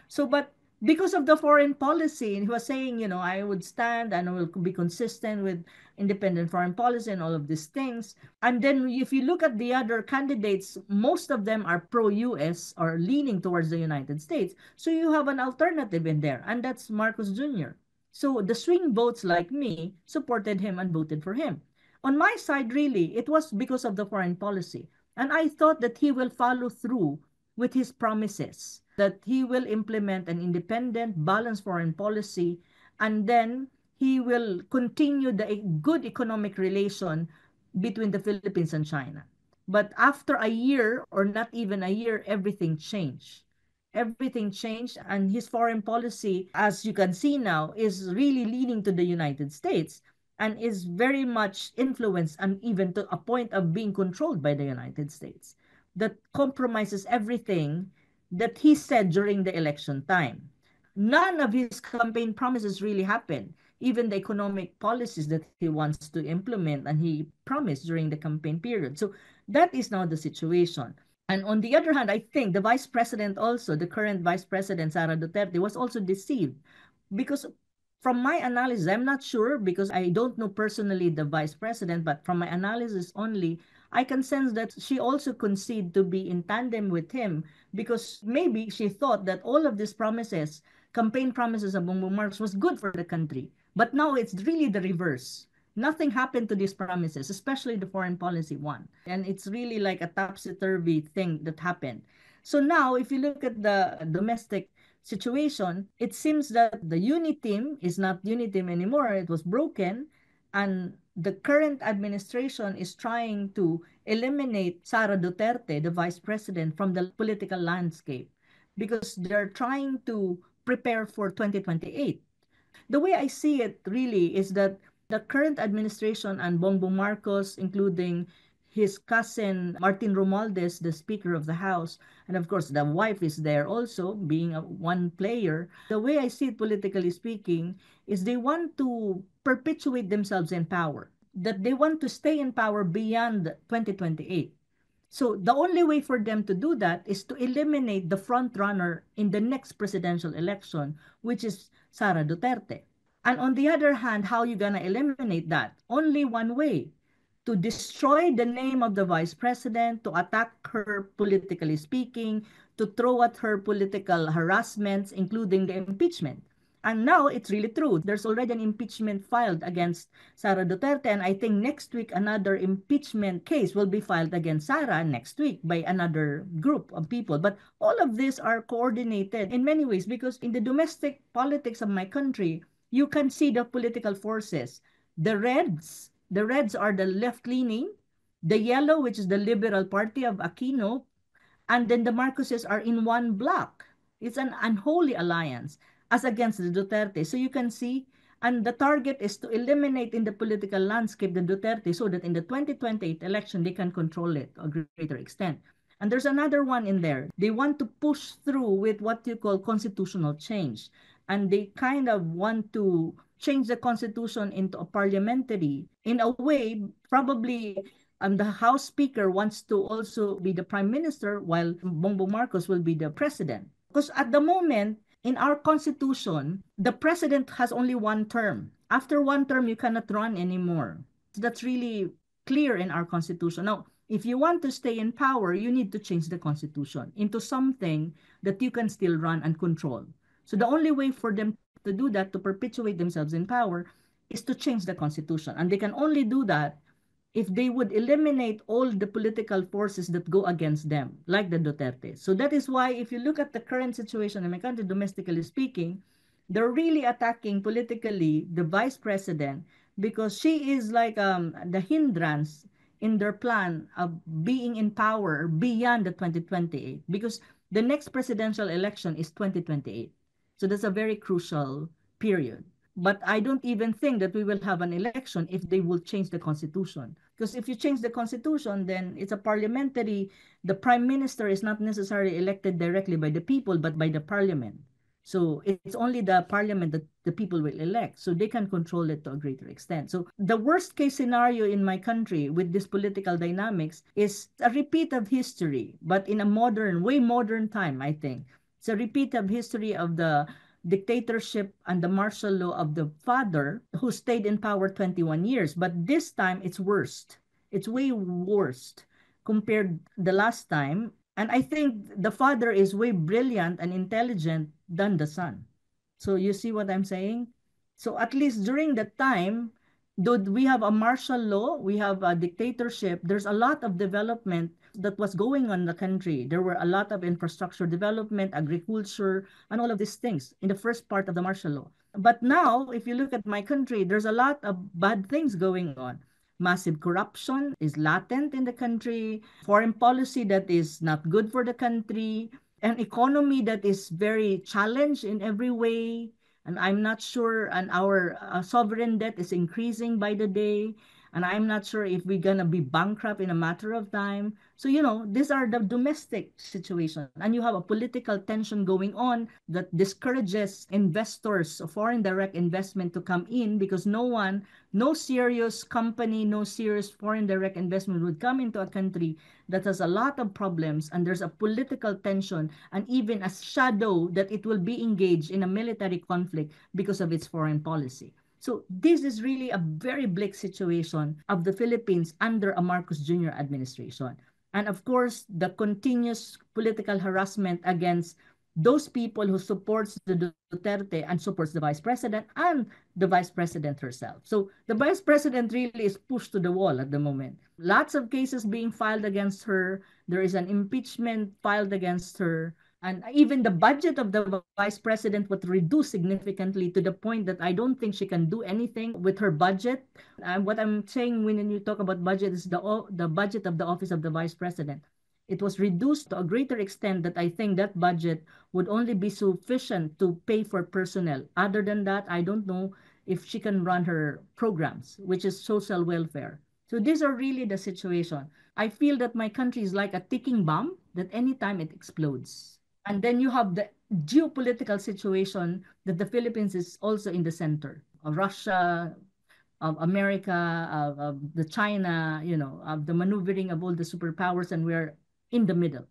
Speaker 1: So, but because of the foreign policy, and he was saying, I would stand and I will be consistent with independent foreign policy and all of these things. And then if you look at the other candidates, most of them are pro-US or leaning towards the United States. So you have an alternative in there, and that's Marcos Jr. So the swing votes like me supported him and voted for him. On my side, really, it was because of the foreign policy. And I thought that he will follow through with his promises, that he will implement an independent, balanced foreign policy, and then he will continue the good economic relation between the Philippines and China. But after a year, or not even a year, everything changed. Everything changed, and his foreign policy, as you can see now, is really leaning to the United States and is very much influenced and even to a point of being controlled by the United States, that compromises everything that he said during the election time. None of his campaign promises really happened. Even the economic policies that he wants to implement and he promised during the campaign period. So that is now the situation. And on the other hand, I think the vice president also, the current vice president, Sara Duterte, was also deceived because from my analysis, I'm not sure because I don't know personally the vice president, but from my analysis only, I can sense that she also conceded to be in tandem with him because maybe she thought that all of these promises, campaign promises of Bongbong Marcos, was good for the country. But now it's really the reverse. Nothing happened to these promises, especially the foreign policy one. And it's really like a topsy-turvy thing that happened. So now, if you look at the domestic situation, it seems that the UNITEAM is not UNITEAM anymore. It was broken. And the current administration is trying to eliminate Sara Duterte, the vice president, from the political landscape because they're trying to prepare for 2028. The way I see it really is that the current administration and Bongbong Marcos, including his cousin Martin Romualdez, the Speaker of the House, and of course the wife is there also, being one player. The way I see it politically speaking is they want to perpetuate themselves in power, that they want to stay in power beyond 2028. So the only way for them to do that is to eliminate the front runner in the next presidential election, which is Sara Duterte. And on the other hand, how you gonna eliminate that? Only one way: to destroy the name of the vice president, to attack her politically speaking, to throw at her political harassments, including the impeachment. And now it's really true. There's already an impeachment filed against Sara Duterte. And I think next week, another impeachment case will be filed against Sara next week by another group of people. But all of these are coordinated in many ways because in the domestic politics of my country, you can see the political forces. The Reds are the left-leaning, the yellow, which is the Liberal Party of Aquino, and then the Marcoses are in one block. It's an unholy alliance as against the Duterte. So you can see, and the target is to eliminate in the political landscape the Duterte so that in the 2028 election, they can control it to a greater extent. And there's another one in there. They want to push through with what you call constitutional change. And they kind of want to change the constitution into a parliamentary. In a way, probably the House Speaker wants to also be the Prime Minister while Bongbong Marcos will be the President. Because at the moment, in our Constitution, the President has only one term. After one term, you cannot run anymore. That's really clear in our Constitution. Now, if you want to stay in power, you need to change the Constitution into something that you can still run and control. So the only way for them to do that, to perpetuate themselves in power, is to change the Constitution. And they can only do that if they would eliminate all the political forces that go against them, like the Duterte. So that is why if you look at the current situation in my country, domestically speaking, they're really attacking politically the vice president because she is like the hindrance in their plan of being in power beyond the 2028 because the next presidential election is 2028. So that's a very crucial period. But I don't even think that we will have an election if they will change the constitution. Because if you change the constitution, then it's a parliamentary, the prime minister is not necessarily elected directly by the people, but by the parliament. So it's only the parliament that the people will elect. So they can control it to a greater extent. So the worst case scenario in my country with this political dynamics is a repeat of history, but in a modern, way modern time, I think. It's a repeat of history of the dictatorship and the martial law of the father who stayed in power 21 years. But this time it's worst. It's way worst compared the last time. And I think the father is way brilliant and intelligent than the son. So you see what I'm saying? So at least during that time, though we have a martial law, we have a dictatorship, there's a lot of development that was going on in the country. There were a lot of infrastructure development, agriculture, and all of these things in the first part of the martial law. But now, if you look at my country, there's a lot of bad things going on. Massive corruption is latent in the country, foreign policy that is not good for the country, an economy that is very challenged in every way. And I'm not sure, and our sovereign debt is increasing by the day. And I'm not sure if we're going to be bankrupt in a matter of time. So, these are the domestic situation. And you have a political tension going on that discourages investors, foreign direct investment to come in because no serious company, no serious foreign direct investment would come into a country that has a lot of problems and there's a political tension and even a shadow that it will be engaged in a military conflict because of its foreign policy. So this is really a very bleak situation of the Philippines under a Marcos Jr. administration. And of course, the continuous political harassment against those people who supports the Duterte and supports the vice president and the vice president herself. So the vice president really is pushed to the wall at the moment. Lots of cases being filed against her. There is an impeachment filed against her. And even the budget of the vice president was reduced significantly to the point that I don't think she can do anything with her budget. And what I'm saying when you talk about budget is the budget of the office of the vice president. It was reduced to a greater extent that I think that budget would only be sufficient to pay for personnel. Other than that, I don't know if she can run her programs, which is social welfare. So these are really the situation. I feel that my country is like a ticking bomb that anytime it explodes. And then you have the geopolitical situation that the Philippines is also in the center of Russia, of America, of the China, of the maneuvering of all the superpowers, and we're in the middle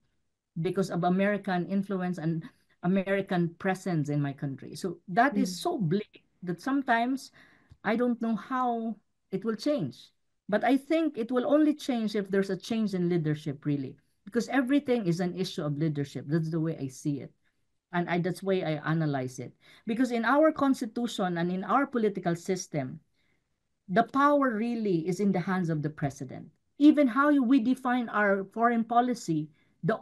Speaker 1: because of American influence and American presence in my country. So that is so bleak that sometimes I don't know how it will change. But I think it will only change if there's a change in leadership, really, because everything is an issue of leadership. That's the way I see it. And that's the way I analyze it. Because in our constitution and in our political system, the power really is in the hands of the president. Even how we define our foreign policy, the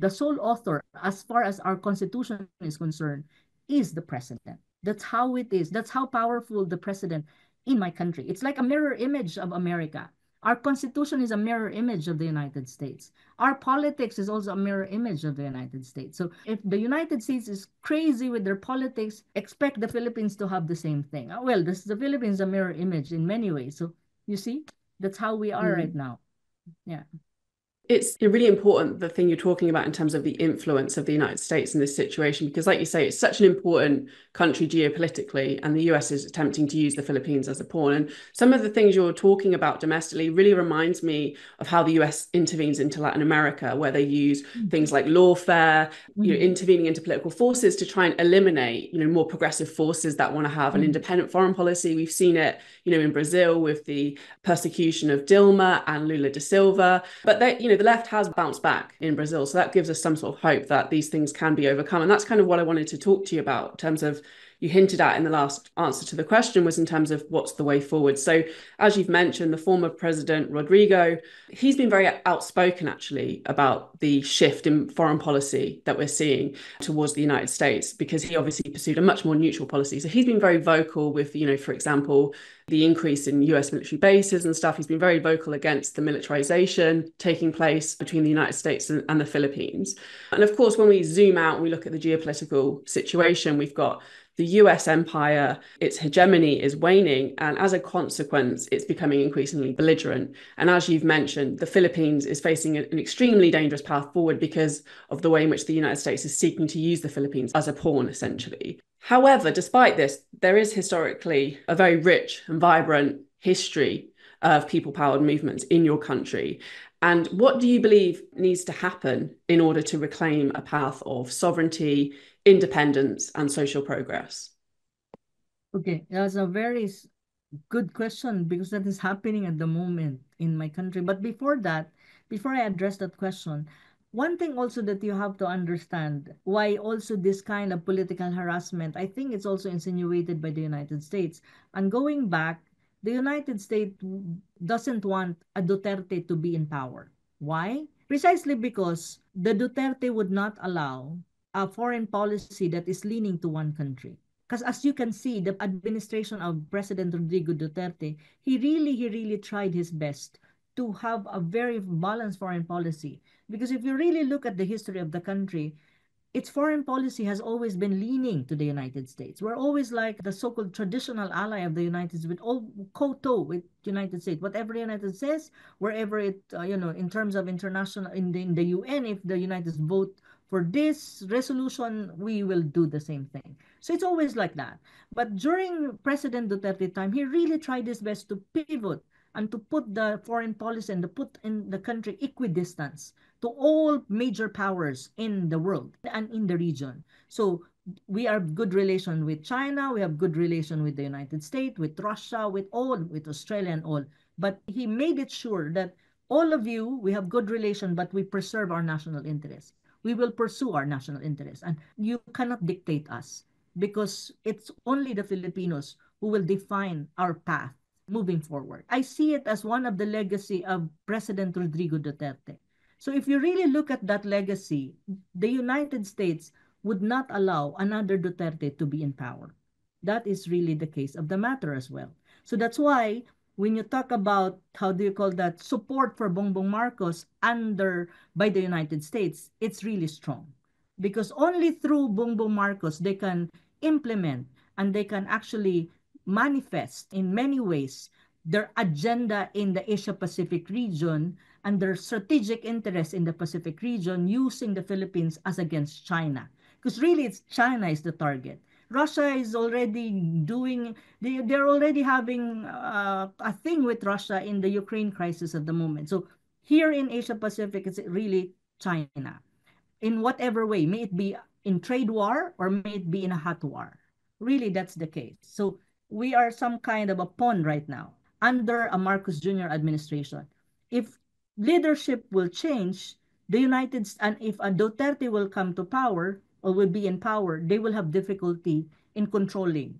Speaker 1: sole author, as far as our constitution is concerned, is the president. That's how it is. That's how powerful the president in my country. It's like a mirror image of America. Our constitution is a mirror image of the United States. Our politics is also a mirror image of the United States. So if the United States is crazy with their politics, expect the Philippines to have the same thing. Well, the Philippines is a mirror image in many ways. So you see, that's how we are right now. Yeah.
Speaker 3: It's really important, the thing you're talking about in terms of the influence of the United States in this situation, because like you say, it's such an important country geopolitically, and the US is attempting to use the Philippines as a pawn. And some of the things you're talking about domestically really reminds me of how the US intervenes into Latin America, where they use things like lawfare, intervening into political forces to try and eliminate, more progressive forces that want to have an independent foreign policy. We've seen it, in Brazil with the persecution of Dilma and Lula da Silva, but they, the left has bounced back in Brazil. So that gives us some sort of hope that these things can be overcome. And that's kind of what I wanted to talk to you about in terms of, you hinted at in the last answer to the question, was in terms of what's the way forward. So as you've mentioned, the former president, Rodrigo, he's been very outspoken actually about the shift in foreign policy that we're seeing towards the United States, because he obviously pursued a much more neutral policy. So he's been very vocal with, for example, the increase in US military bases and stuff. He's been very vocal against the militarization taking place between the United States and the Philippines. And of course, when we zoom out and we look at the geopolitical situation, we've got the US empire, its hegemony is waning. And as a consequence, it's becoming increasingly belligerent. And as you've mentioned, the Philippines is facing an extremely dangerous path forward because of the way in which the United States is seeking to use the Philippines as a pawn, essentially. However, despite this, there is historically a very rich and vibrant history of people-powered movements in your country. And what do you believe needs to happen in order to reclaim a path of sovereignty, independence, and social progress?
Speaker 1: Okay, that's a very good question because that is happening at the moment in my country. But before that, before I address that question, one thing also that you have to understand why also this kind of political harassment, I think it's also insinuated by the United States. And going back, the United States doesn't want a Duterte to be in power. Why? Precisely because the Duterte would not allow a foreign policy that is leaning to one country. Because as you can see, the administration of President Rodrigo Duterte, he really tried his best to have a very balanced foreign policy. Because if you really look at the history of the country, its foreign policy has always been leaning to the United States. We're always like the so-called traditional ally of the United States, with all co-toe with United States. Whatever the United States says, wherever it, in terms of international, in the UN, if the United States vote for this resolution, we will do the same thing. So it's always like that. But during President Duterte time, he really tried his best to pivot and to put the foreign policy and to put in the country equidistance to all major powers in the world and in the region. So we have good relation with China, we have good relation with the United States, with Russia, with Australia and all. But he made it sure that all of you, we have good relation, but we preserve our national interest. We will pursue our national interest, and you cannot dictate us because it's only the Filipinos who will define our path moving forward. I see it as one of the legacy of President Rodrigo Duterte. So if you really look at that legacy, the United States would not allow another Duterte to be in power. That is really the case of the matter as well. So that's why when you talk about, how do you call that, support for Bongbong Marcos by the United States, it's really strong. Because only through Bongbong Marcos they can implement and they can actually manifest in many ways their agenda in the Asia-Pacific region and their strategic interest in the Pacific region, using the Philippines as against China. Because really, it's China is the target. Russia is already they're already having a thing with Russia in the Ukraine crisis at the moment. So here in Asia Pacific, it's really China. In whatever way, may it be in trade war or may it be in a hot war. Really, that's the case. So we are some kind of a pawn right now under a Marcos Jr. administration. If leadership will change, and if a Duterte will come to power or will be in power, they will have difficulty in controlling.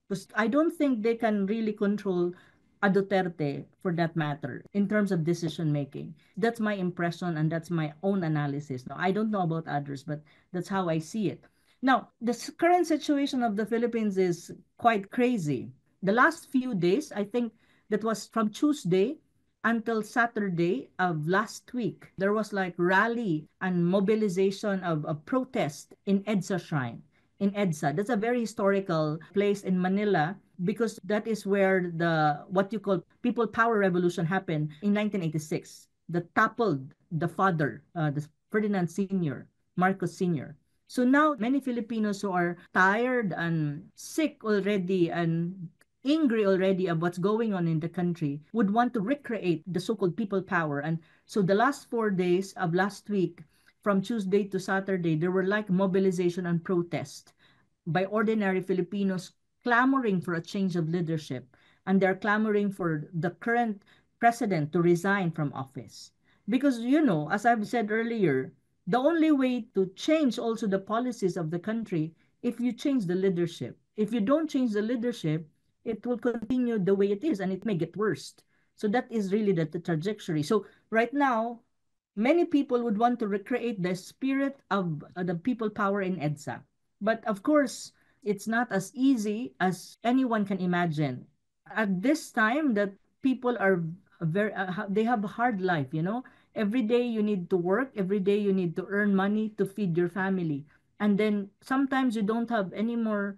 Speaker 1: Because I don't think they can really control a Duterte for that matter in terms of decision making. That's my impression and that's my own analysis. Now, I don't know about others, but that's how I see it. Now, the current situation of the Philippines is quite crazy. The last few days, I think that was from Tuesday until Saturday of last week, there was like rally and mobilization of a protest in EDSA Shrine. In EDSA, that's a very historical place in Manila because that is where the what you call People Power Revolution happened in 1986. That toppled the father, the Ferdinand Sr., Marcos Sr. So now many Filipinos who are tired and sick already and angry already of what's going on in the country would want to recreate the so-called people power. And so the last 4 days of last week, from Tuesday to Saturday, there were like mobilization and protest by ordinary Filipinos clamoring for a change of leadership. And they're clamoring for the current president to resign from office. Because, as I've said earlier, the only way to change also the policies of the country, if you change the leadership. If you don't change the leadership, it will continue the way it is and it may get worse. So that is really the trajectory. So right now, many people would want to recreate the spirit of the people power in EDSA. But of course, it's not as easy as anyone can imagine. At this time that people are they have a hard life, Every day you need to work, every day you need to earn money to feed your family. And then sometimes you don't have any more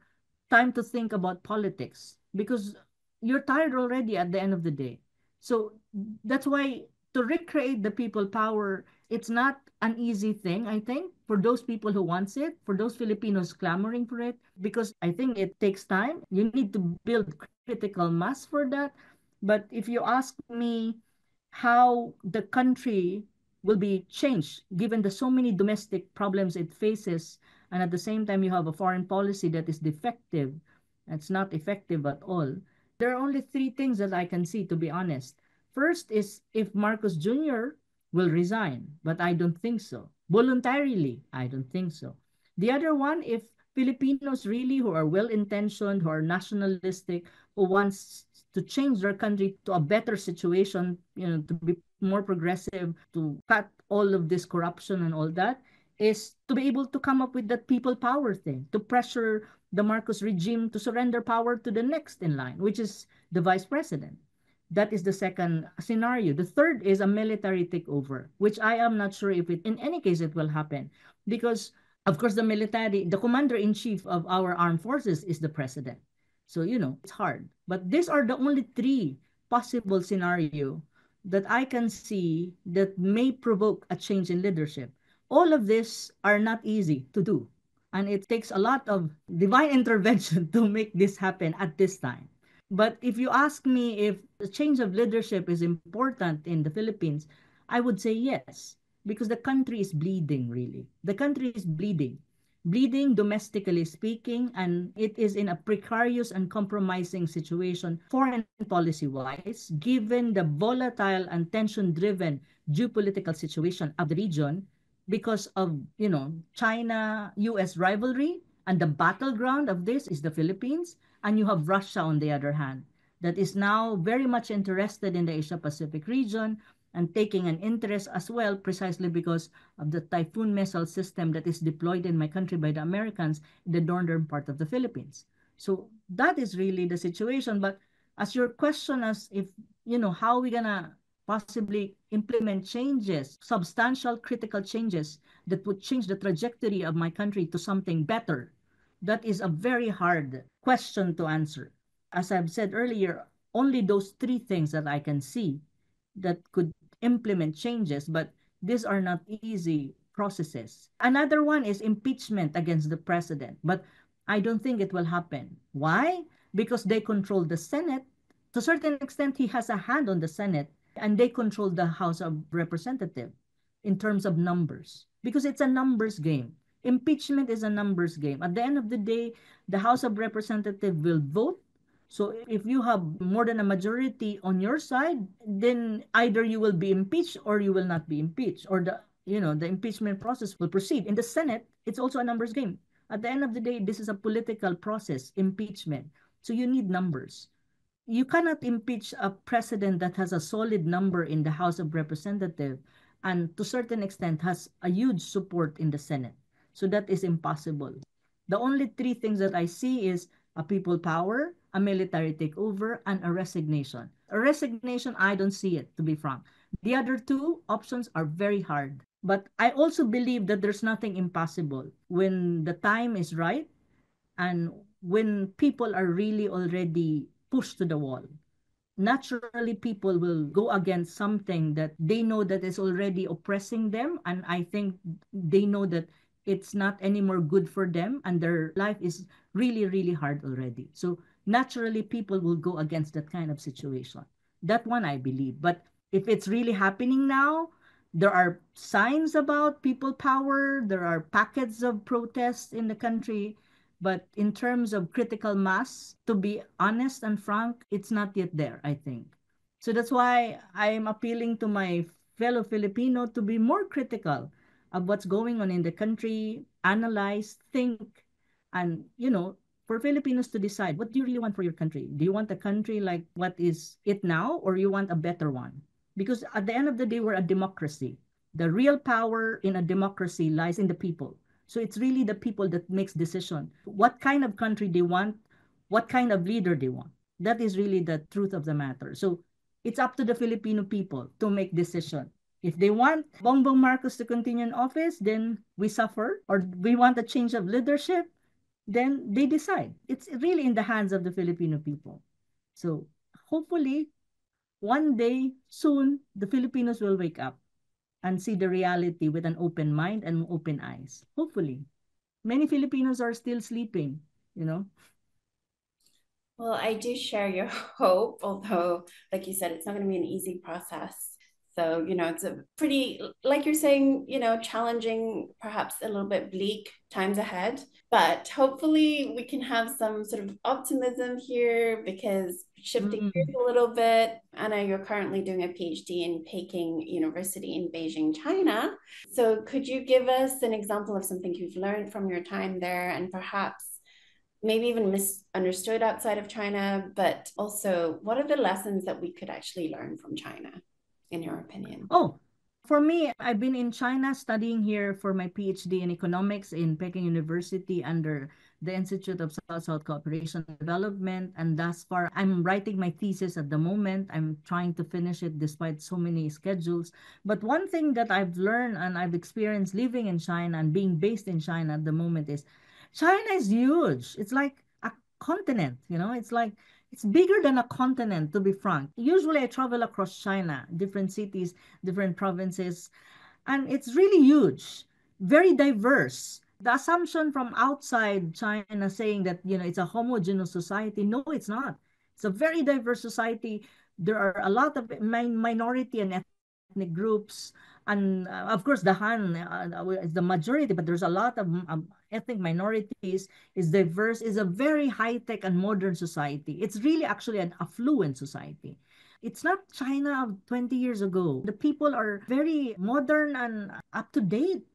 Speaker 1: time to think about politics because you're tired already at the end of the day. So that's why to recreate the people power, it's not an easy thing, I think, for those people who wants it, for those Filipinos clamoring for it, because I think it takes time. You need to build critical mass for that. But if you ask me how the country will be changed given the so many domestic problems it faces, and at the same time you have a foreign policy that is defective, it's not effective at all. There are only three things that I can see, to be honest. First is if Marcos Jr. will resign, but I don't think so. Voluntarily, I don't think so. The other one, if Filipinos really who are well-intentioned, who are nationalistic, who wants to change their country to a better situation, to be more progressive, to cut all of this corruption and all that, is to be able to come up with that people power thing, to pressure the Marcos regime to surrender power to the next in line, which is the vice president. That is the second scenario. The third is a military takeover, which I am not sure if in any case it will happen. Because, of course, the commander-in-chief of our armed forces is the president. So, it's hard. But these are the only three possible scenario that I can see that may provoke a change in leadership. All of this are not easy to do. And it takes a lot of divine intervention to make this happen at this time. But if you ask me if the change of leadership is important in the Philippines, I would say yes, because the country is bleeding, really. The country is bleeding domestically speaking, and it is in a precarious and compromising situation foreign policy-wise, given the volatile and tension-driven geopolitical situation of the region because of, China-US rivalry, and the battleground of this is the Philippines, and you have Russia on the other hand, that is now very much interested in the Asia-Pacific region and taking an interest as well precisely because of the Typhoon missile system that is deployed in my country by the Americans in the northern part of the Philippines. So that is really the situation. But as your question as if, how are we gonna possibly implement changes, substantial critical changes that would change the trajectory of my country to something better, that is a very hard question to answer. As I've said earlier, only those three things that I can see that could implement changes, but these are not easy processes. Another one is impeachment against the president, but I don't think it will happen. Why? Because they control the Senate. To a certain extent, he has a hand on the Senate, and they control the House of Representatives in terms of numbers, because it's a numbers game. Impeachment is a numbers game. At the end of the day, the House of Representatives will vote. So if you have more than a majority on your side, then either you will be impeached or you will not be impeached, or the impeachment process will proceed. In the Senate, it's also a numbers game. At the end of the day, this is a political process, impeachment. So you need numbers. You cannot impeach a president that has a solid number in the House of Representatives and to a certain extent has a huge support in the Senate. So that is impossible. The only three things that I see is a people power, a military takeover, and a resignation. A resignation, I don't see it, to be frank. The other two options are very hard. But I also believe that there's nothing impossible when the time is right and when people are really already pushed to the wall. Naturally, people will go against something that they know that is already oppressing them, and I think they know that it's not anymore good for them, and their life is really, really hard already. So naturally, people will go against that kind of situation. That one I believe. But if it's really happening now, there are signs about people power, there are packets of protests in the country. But in terms of critical mass, to be honest and frank, it's not yet there, I think. So that's why I'm appealing to my fellow Filipino to be more critical of what's going on in the country, analyze, think, and, for Filipinos to decide, what do you really want for your country? Do you want a country like what is it now, or you want a better one? Because at the end of the day, we're a democracy. The real power in a democracy lies in the people. So it's really the people that makes decision. What kind of country they want, what kind of leader they want. That is really the truth of the matter. So it's up to the Filipino people to make decision. If they want Bongbong Marcos to continue in office, then we suffer. Or we want a change of leadership, then they decide. It's really in the hands of the Filipino people. So hopefully, one day soon, the Filipinos will wake up and see the reality with an open mind and open eyes. Hopefully. Many Filipinos are still sleeping, you know.
Speaker 2: Well, I do share your hope, although, like you said, it's not going to be an easy process. So, it's a pretty, like you're saying, challenging, perhaps a little bit bleak times ahead. But hopefully, we can have some sort of optimism here because shifting gears
Speaker 1: Mm-mm.
Speaker 2: a little bit, Anna, you're currently doing a PhD in Peking University in Beijing, China. So, could you give us an example of something you've learned from your time there and perhaps maybe even misunderstood outside of China, but also what are the lessons that we could actually learn from China, in your opinion?
Speaker 1: Oh, for me, I've been in China studying here for my PhD in economics in Peking University under the Institute of South-South Cooperation and Development. And thus far, I'm writing my thesis at the moment. I'm trying to finish it despite so many schedules. But one thing that I've learned and I've experienced living in China and being based in China at the moment is China is huge. It's like a continent, it's bigger than a continent, to be frank. Usually, I travel across China, different cities, different provinces, and it's really huge, very diverse. The assumption from outside China saying that, it's a homogeneous society, no, it's not. It's a very diverse society. There are a lot of minority and ethnic groups. And of course, the Han is the majority, but there's a lot of ethnic minorities, is diverse, is a very high-tech and modern society. It's really actually an affluent society. It's not China of 20 years ago. The people are very modern and up to date.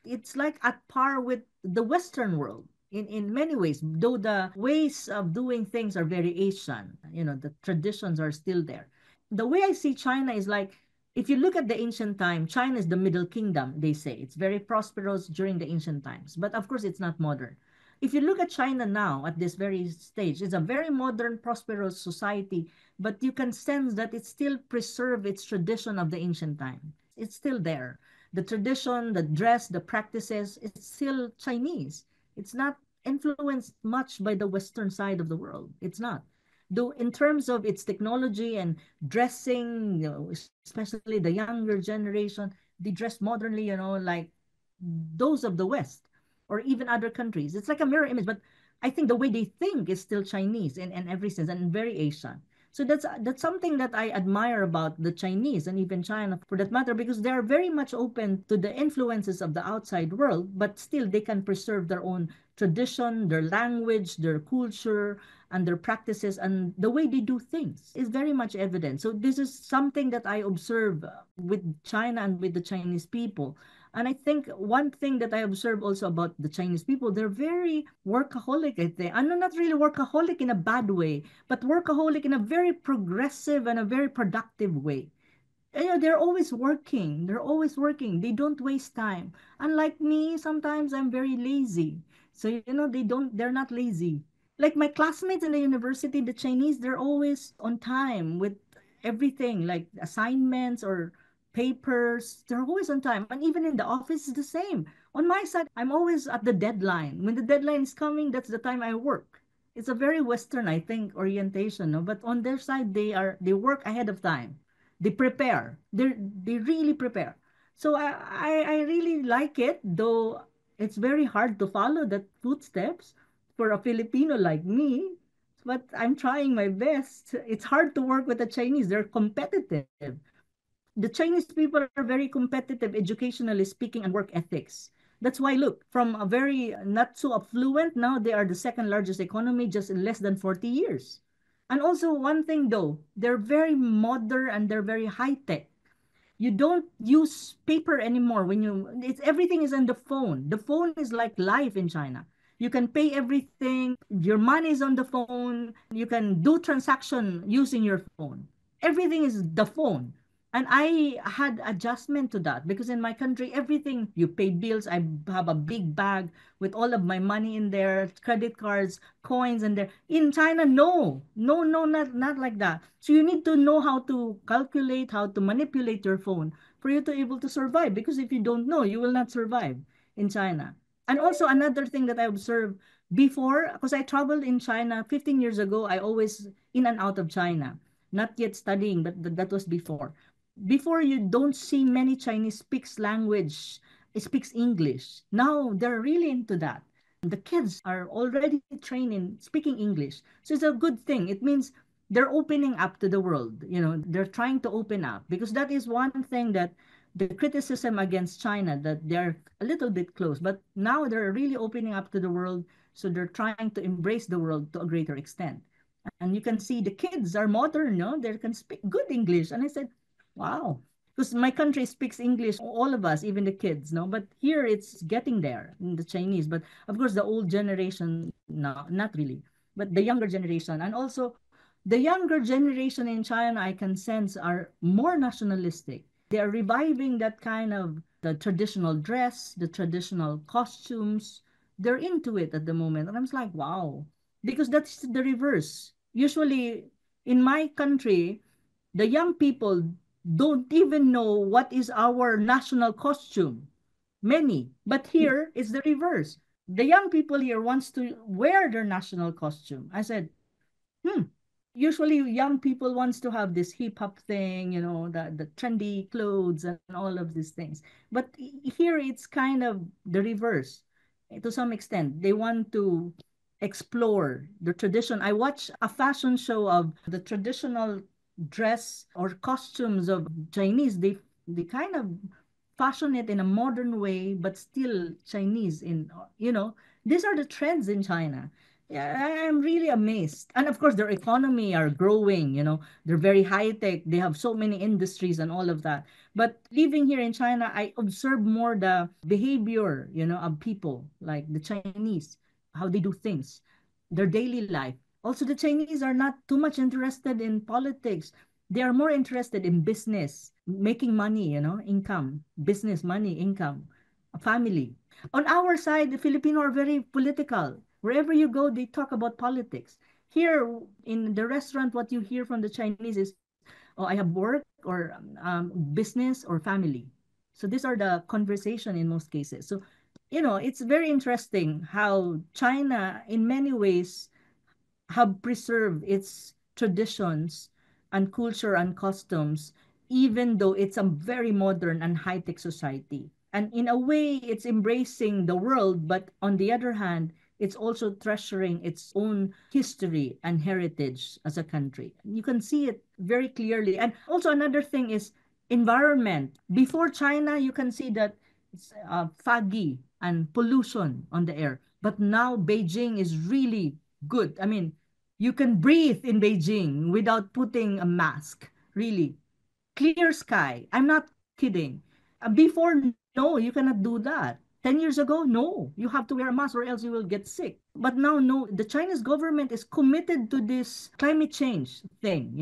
Speaker 1: It's like at par with the Western world in many ways, though the ways of doing things are very Asian. The traditions are still there. The way I see China is like, if you look at the ancient time, China is the middle kingdom, they say. It's very prosperous during the ancient times. But of course, it's not modern. If you look at China now at this very stage, it's a very modern, prosperous society, but you can sense that it still preserve its tradition of the ancient time. It's still there. The tradition, the dress, the practices, it's still Chinese. It's not influenced much by the Western side of the world. It's not. Though in terms of its technology and dressing, especially the younger generation, they dress modernly, like those of the West or even other countries. It's like a mirror image, but I think the way they think is still Chinese in every sense and very Asian. So that's something that I admire about the Chinese and even China for that matter, because they are very much open to the influences of the outside world, but still they can preserve their own tradition, their language, their culture, and their practices, and the way they do things is very much evident. So this is something that I observe with China and with the Chinese people. And I think one thing that I observe also about the Chinese people, they're very workaholic, I think. And not really workaholic in a bad way, but workaholic in a very progressive and a very productive way. They're always working. They're always working. They don't waste time. Unlike me, sometimes I'm very lazy. So, they're not lazy. Like my classmates in the university, the Chinese, they're always on time with everything, like assignments or papers. They're always on time. And even in the office, it's the same. On my side, I'm always at the deadline. When the deadline is coming, that's the time I work. It's a very Western, I think, orientation, no? But on their side, they work ahead of time. They prepare. They really prepare. So I really like it, though it's very hard to follow that footsteps for a Filipino like me. But I'm trying my best. It's hard to work with the Chinese. They're competitive. The Chinese people are very competitive, educationally speaking, and work ethics. That's why, look, from a very not so affluent, now they are the second largest economy just in less than 40 years. And also, one thing though, they're very modern and they're very high tech. You don't use paper anymore when it's everything is on the phone. The phone is like life in China. You can pay everything, your money is on the phone, you can do transaction using your phone. Everything is the phone. And I had adjustment to that because in my country, everything you pay bills. I have a big bag with all of my money in there, credit cards, coins in there. In China, no, no, no, not like that. So you need to know how to calculate, how to manipulate your phone for you to able to survive. Because if you don't know, you will not survive in China. And also another thing that I observed before, because I traveled in China 15 years ago, I always in and out of China, not yet studying, but that was before. Before, you don't see many Chinese speaks English. Now they're really into that. The kids are already trained in speaking English. So it's a good thing. It means they're opening up to the world. They're trying to open up, because that is one thing that the criticism against China, that they're a little bit close, but now they're really opening up to the world. So they're trying to embrace the world to a greater extent. And you can see the kids are modern, no? They can speak good English. And I said, wow. Because my country speaks English, all of us, even the kids, no? But here it's getting there in the Chinese. But of course, the old generation, no, not really. But the younger generation. And also, the younger generation in China, I can sense, are more nationalistic. They are reviving that kind of the traditional dress, the traditional costumes. They're into it at the moment. And I'm just like, wow. Because that's the reverse. Usually, in my country, the young people don't even know what is our national costume. Many. But here, it's the reverse. The young people here wants to wear their national costume. I said, usually young people wants to have this hip hop thing, the trendy clothes and all of these things. But here it's kind of the reverse. To some extent, they want to explore the tradition. I watched a fashion show of the traditional dress or costumes of Chinese. They kind of fashion it in a modern way, but still Chinese. These are the trends in China. Yeah, I'm really amazed. And of course, their economy are growing, they're very high tech. They have so many industries and all of that. But living here in China, I observe more the behavior, of people like the Chinese, how they do things, their daily life. Also, the Chinese are not too much interested in politics. They are more interested in business, making money, income, business, money, income, a family. On our side, the Filipino are very political. Wherever you go, they talk about politics. Here in the restaurant, what you hear from the Chinese is, oh, I have work or business or family. So these are the conversation in most cases. So, it's very interesting how China, in many ways, have preserved its traditions and culture and customs, even though it's a very modern and high-tech society. And in a way, it's embracing the world, but on the other hand, it's also treasuring its own history and heritage as a country. You can see it very clearly. And also another thing is environment. Before China, you can see that it's foggy and pollution on the air. But now Beijing is really good. I mean, you can breathe in Beijing without putting a mask. Really. Clear sky. I'm not kidding. Before, no, you cannot do that. 10 years ago, no, you have to wear a mask or else you will get sick. But now, no, the Chinese government is committed to this climate change thing,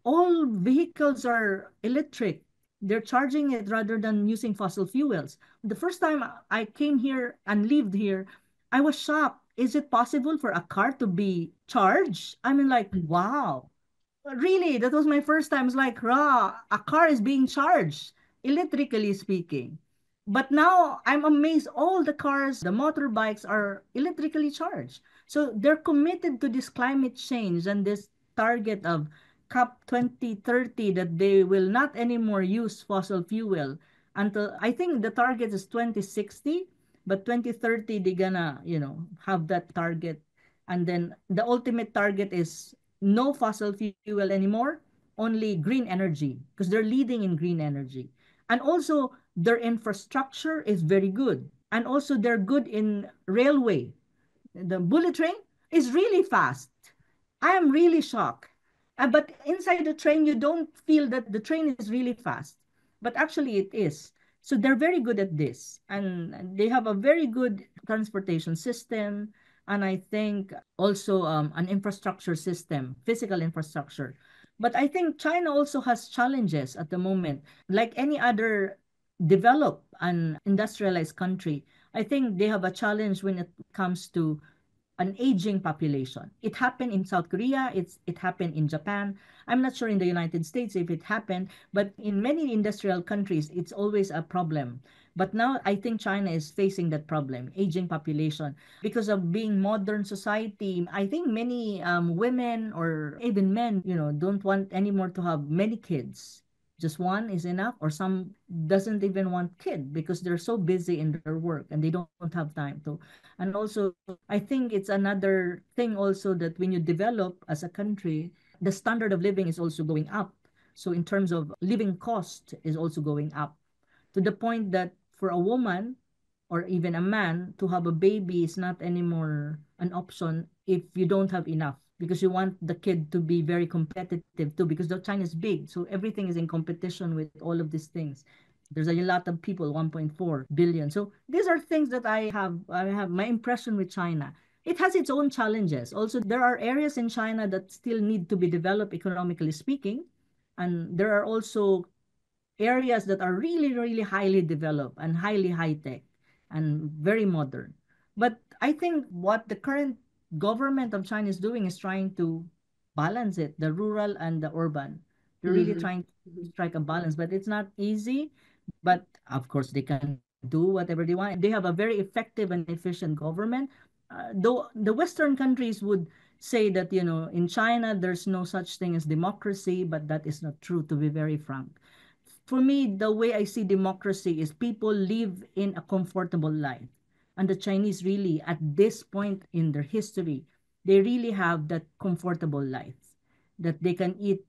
Speaker 1: All vehicles are electric. They're charging it rather than using fossil fuels. The first time I came here and lived here, I was shocked. Is it possible for a car to be charged? I mean, like, wow. Really, that was my first time. It's like, rah, a car is being charged, electrically speaking. But now I'm amazed. All the cars, the motorbikes are electrically charged. So they're committed to this climate change and this target of COP 2030 that they will not anymore use fossil fuel until I think the target is 2060, but 2030 they're gonna, have that target. And then the ultimate target is no fossil fuel anymore, only green energy, because they're leading in green energy. And also, their infrastructure is very good. And also, they're good in railway. The bullet train is really fast. I am really shocked. But inside the train, you don't feel that the train is really fast. But actually, it is. So they're very good at this. And they have a very good transportation system. And I think also an infrastructure system, physical infrastructure. But I think China also has challenges at the moment. Like any other developed and industrialized country, I think they have a challenge when it comes to an aging population. It happened in South Korea, it happened in Japan. I'm not sure in the United States if it happened, but in many industrial countries, it's always a problem. But now I think China is facing that problem, aging population. Because of being modern society, I think many women or even men, don't want anymore to have many kids. Just one is enough, or some doesn't even want kid because they're so busy in their work and they don't have time to. And also, I think it's another thing also that when you develop as a country, the standard of living is also going up. So in terms of living cost is also going up to the point that for a woman or even a man to have a baby is not anymore an option if you don't have enough, because you want the kid to be very competitive too, because the China is big, so everything is in competition with all of these things. There's a lot of people, 1.4 billion. So these are things that I have my impression with China. It has its own challenges. Also, there are areas in China that still need to be developed economically speaking. And there are also areas that are really, really highly developed and highly high tech and very modern. But I think what the current government of China is doing is trying to balance it, the rural and the urban. They're really
Speaker 3: Mm-hmm.
Speaker 1: trying to strike a balance, but it's not easy. But of course, they can do whatever they want. They have a very effective and efficient government. Though the Western countries would say that, in China, there's no such thing as democracy, but that is not true, to be very frank. For me, the way I see democracy is people live in a comfortable life. And the Chinese really, at this point in their history, they really have that comfortable life that they can eat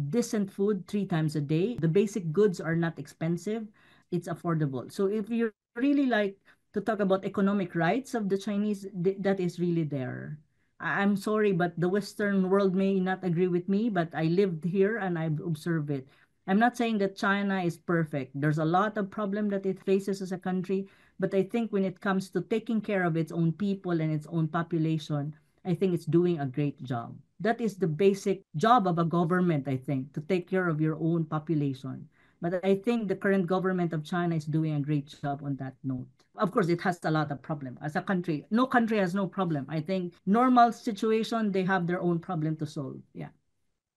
Speaker 1: decent food 3 times a day. The basic goods are not expensive. It's affordable. So if you really like to talk about economic rights of the Chinese, that is really there. I'm sorry, but the Western world may not agree with me, but I lived here and I've observed it. I'm not saying that China is perfect. There's a lot of problem that it faces as a country, but I think when it comes to taking care of its own people and its own population, I think it's doing a great job. That is the basic job of a government, I think, to take care of your own population. But I think the current government of China is doing a great job on that note. Of course, it has a lot of problem. As a country, no country has no problem. I think normal situation, they have their own problem to solve. Yeah.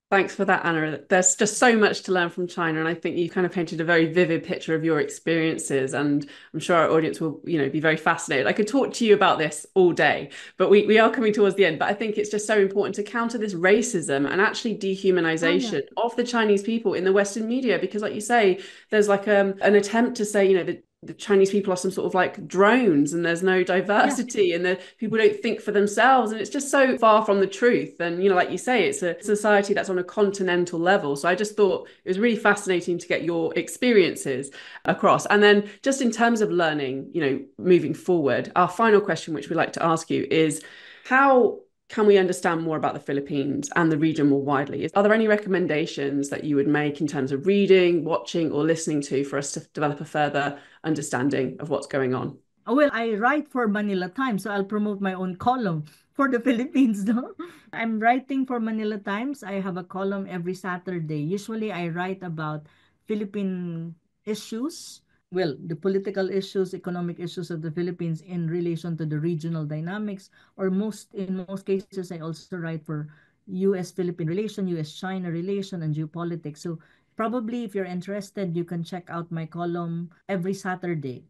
Speaker 3: Thanks for that, Anna. There's just so much to learn from China, and I think you kind of painted a very vivid picture of your experiences, and I'm sure our audience will, be very fascinated. I could talk to you about this all day, but we are coming towards the end. But I think it's just so important to counter this racism and actually dehumanization of the Chinese people in the Western media, because like you say, there's like an attempt to say, the Chinese people are some sort of like drones and there's no diversity and the people don't think for themselves, and it's just so far from the truth. And like you say, it's a society that's on a continental level. So I just thought it was really fascinating to get your experiences across. And then just in terms of learning, moving forward, our final question, which we like to ask you, is how can we understand more about the Philippines and the region more widely? Are there any recommendations that you would make in terms of reading, watching, or listening to for us to develop a further understanding of what's going on?
Speaker 1: Well, I write for Manila Times, so I'll promote my own column for the Philippines, no? I'm writing for Manila Times. I have a column every Saturday. Usually, I write about Philippine issues, well, the political issues, economic issues of the Philippines in relation to the regional dynamics, or in most cases, I also write for U.S.-Philippine relation, U.S.-China relation, and geopolitics. So probably if you're interested, you can check out my column every Saturday.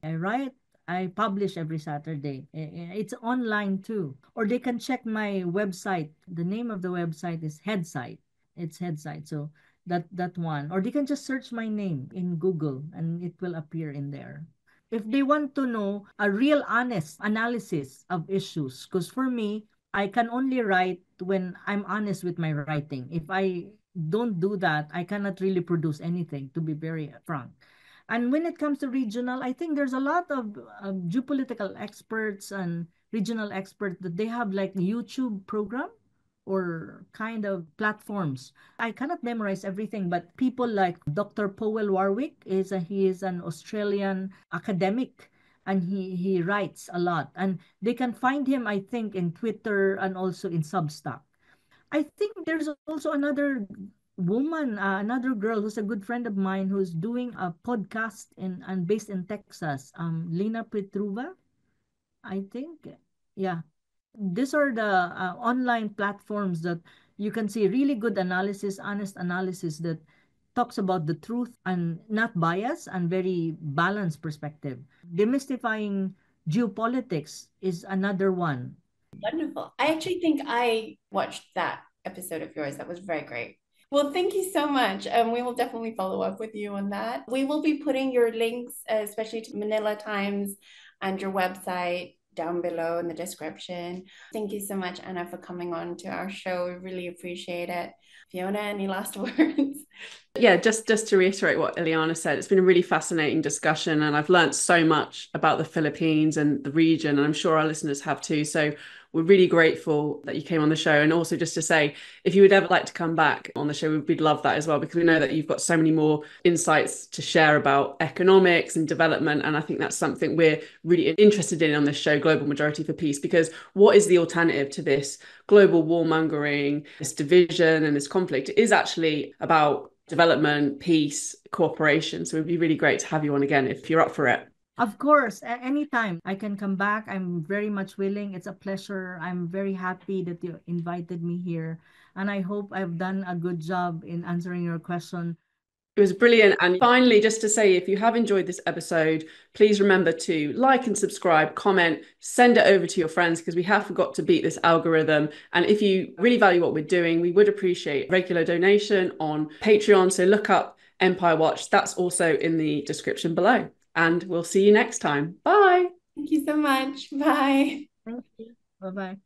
Speaker 1: I publish every Saturday. It's online too. Or they can check my website. The name of the website is Headsite. It's Headsite. So that one. Or they can just search my name in Google and it will appear in there. If they want to know a real honest analysis of issues, because for me, I can only write when I'm honest with my writing. If I don't do that, I cannot really produce anything, to be very frank. And when it comes to regional, I think there's a lot of geopolitical experts and regional experts that they have like YouTube program or kind of platforms. I cannot memorize everything, but people like Dr. Powell Warwick he is an Australian academic and he writes a lot. And they can find him, I think, in Twitter and also in Substack. I think there's also another woman, another girl who's a good friend of mine who's doing a podcast and based in Texas, Lena Petruva, I think. Yeah. These are the online platforms that you can see really good analysis, honest analysis that talks about the truth and not bias and very balanced perspective. Demystifying geopolitics is another one.
Speaker 2: Wonderful. I actually think I watched that episode of yours. That was very great. Well, thank you so much. We will definitely follow up with you on that. We will be putting your links, especially to Manila Times and your website, down below in the description. Thank you so much, Anna, for coming on to our show. We really appreciate it. Fiona, any last words?
Speaker 3: Yeah, just to reiterate what Ileana said, it's been a really fascinating discussion, and I've learned so much about the Philippines and the region, and I'm sure our listeners have too. So we're really grateful that you came on the show. And also just to say, if you would ever like to come back on the show, we'd love that as well, because we know that you've got so many more insights to share about economics and development. And I think that's something we're really interested in on this show, Global Majority for Peace, because what is the alternative to this global warmongering, this division and this conflict? It is actually about development, peace, cooperation. So it'd be really great to have you on again if you're up for it.
Speaker 1: Of course, anytime I can come back. I'm very much willing. It's a pleasure. I'm very happy that you invited me here. And I hope I've done a good job in answering your question.
Speaker 3: It was brilliant. And finally, just to say, if you have enjoyed this episode, please remember to like and subscribe, comment, send it over to your friends, because we have got to beat this algorithm. And if you really value what we're doing, we would appreciate regular donation on Patreon. So look up Empire Watch. That's also in the description below. And we'll see you next time. Bye.
Speaker 2: Thank you so much. Bye.
Speaker 1: Thank you. Bye-bye.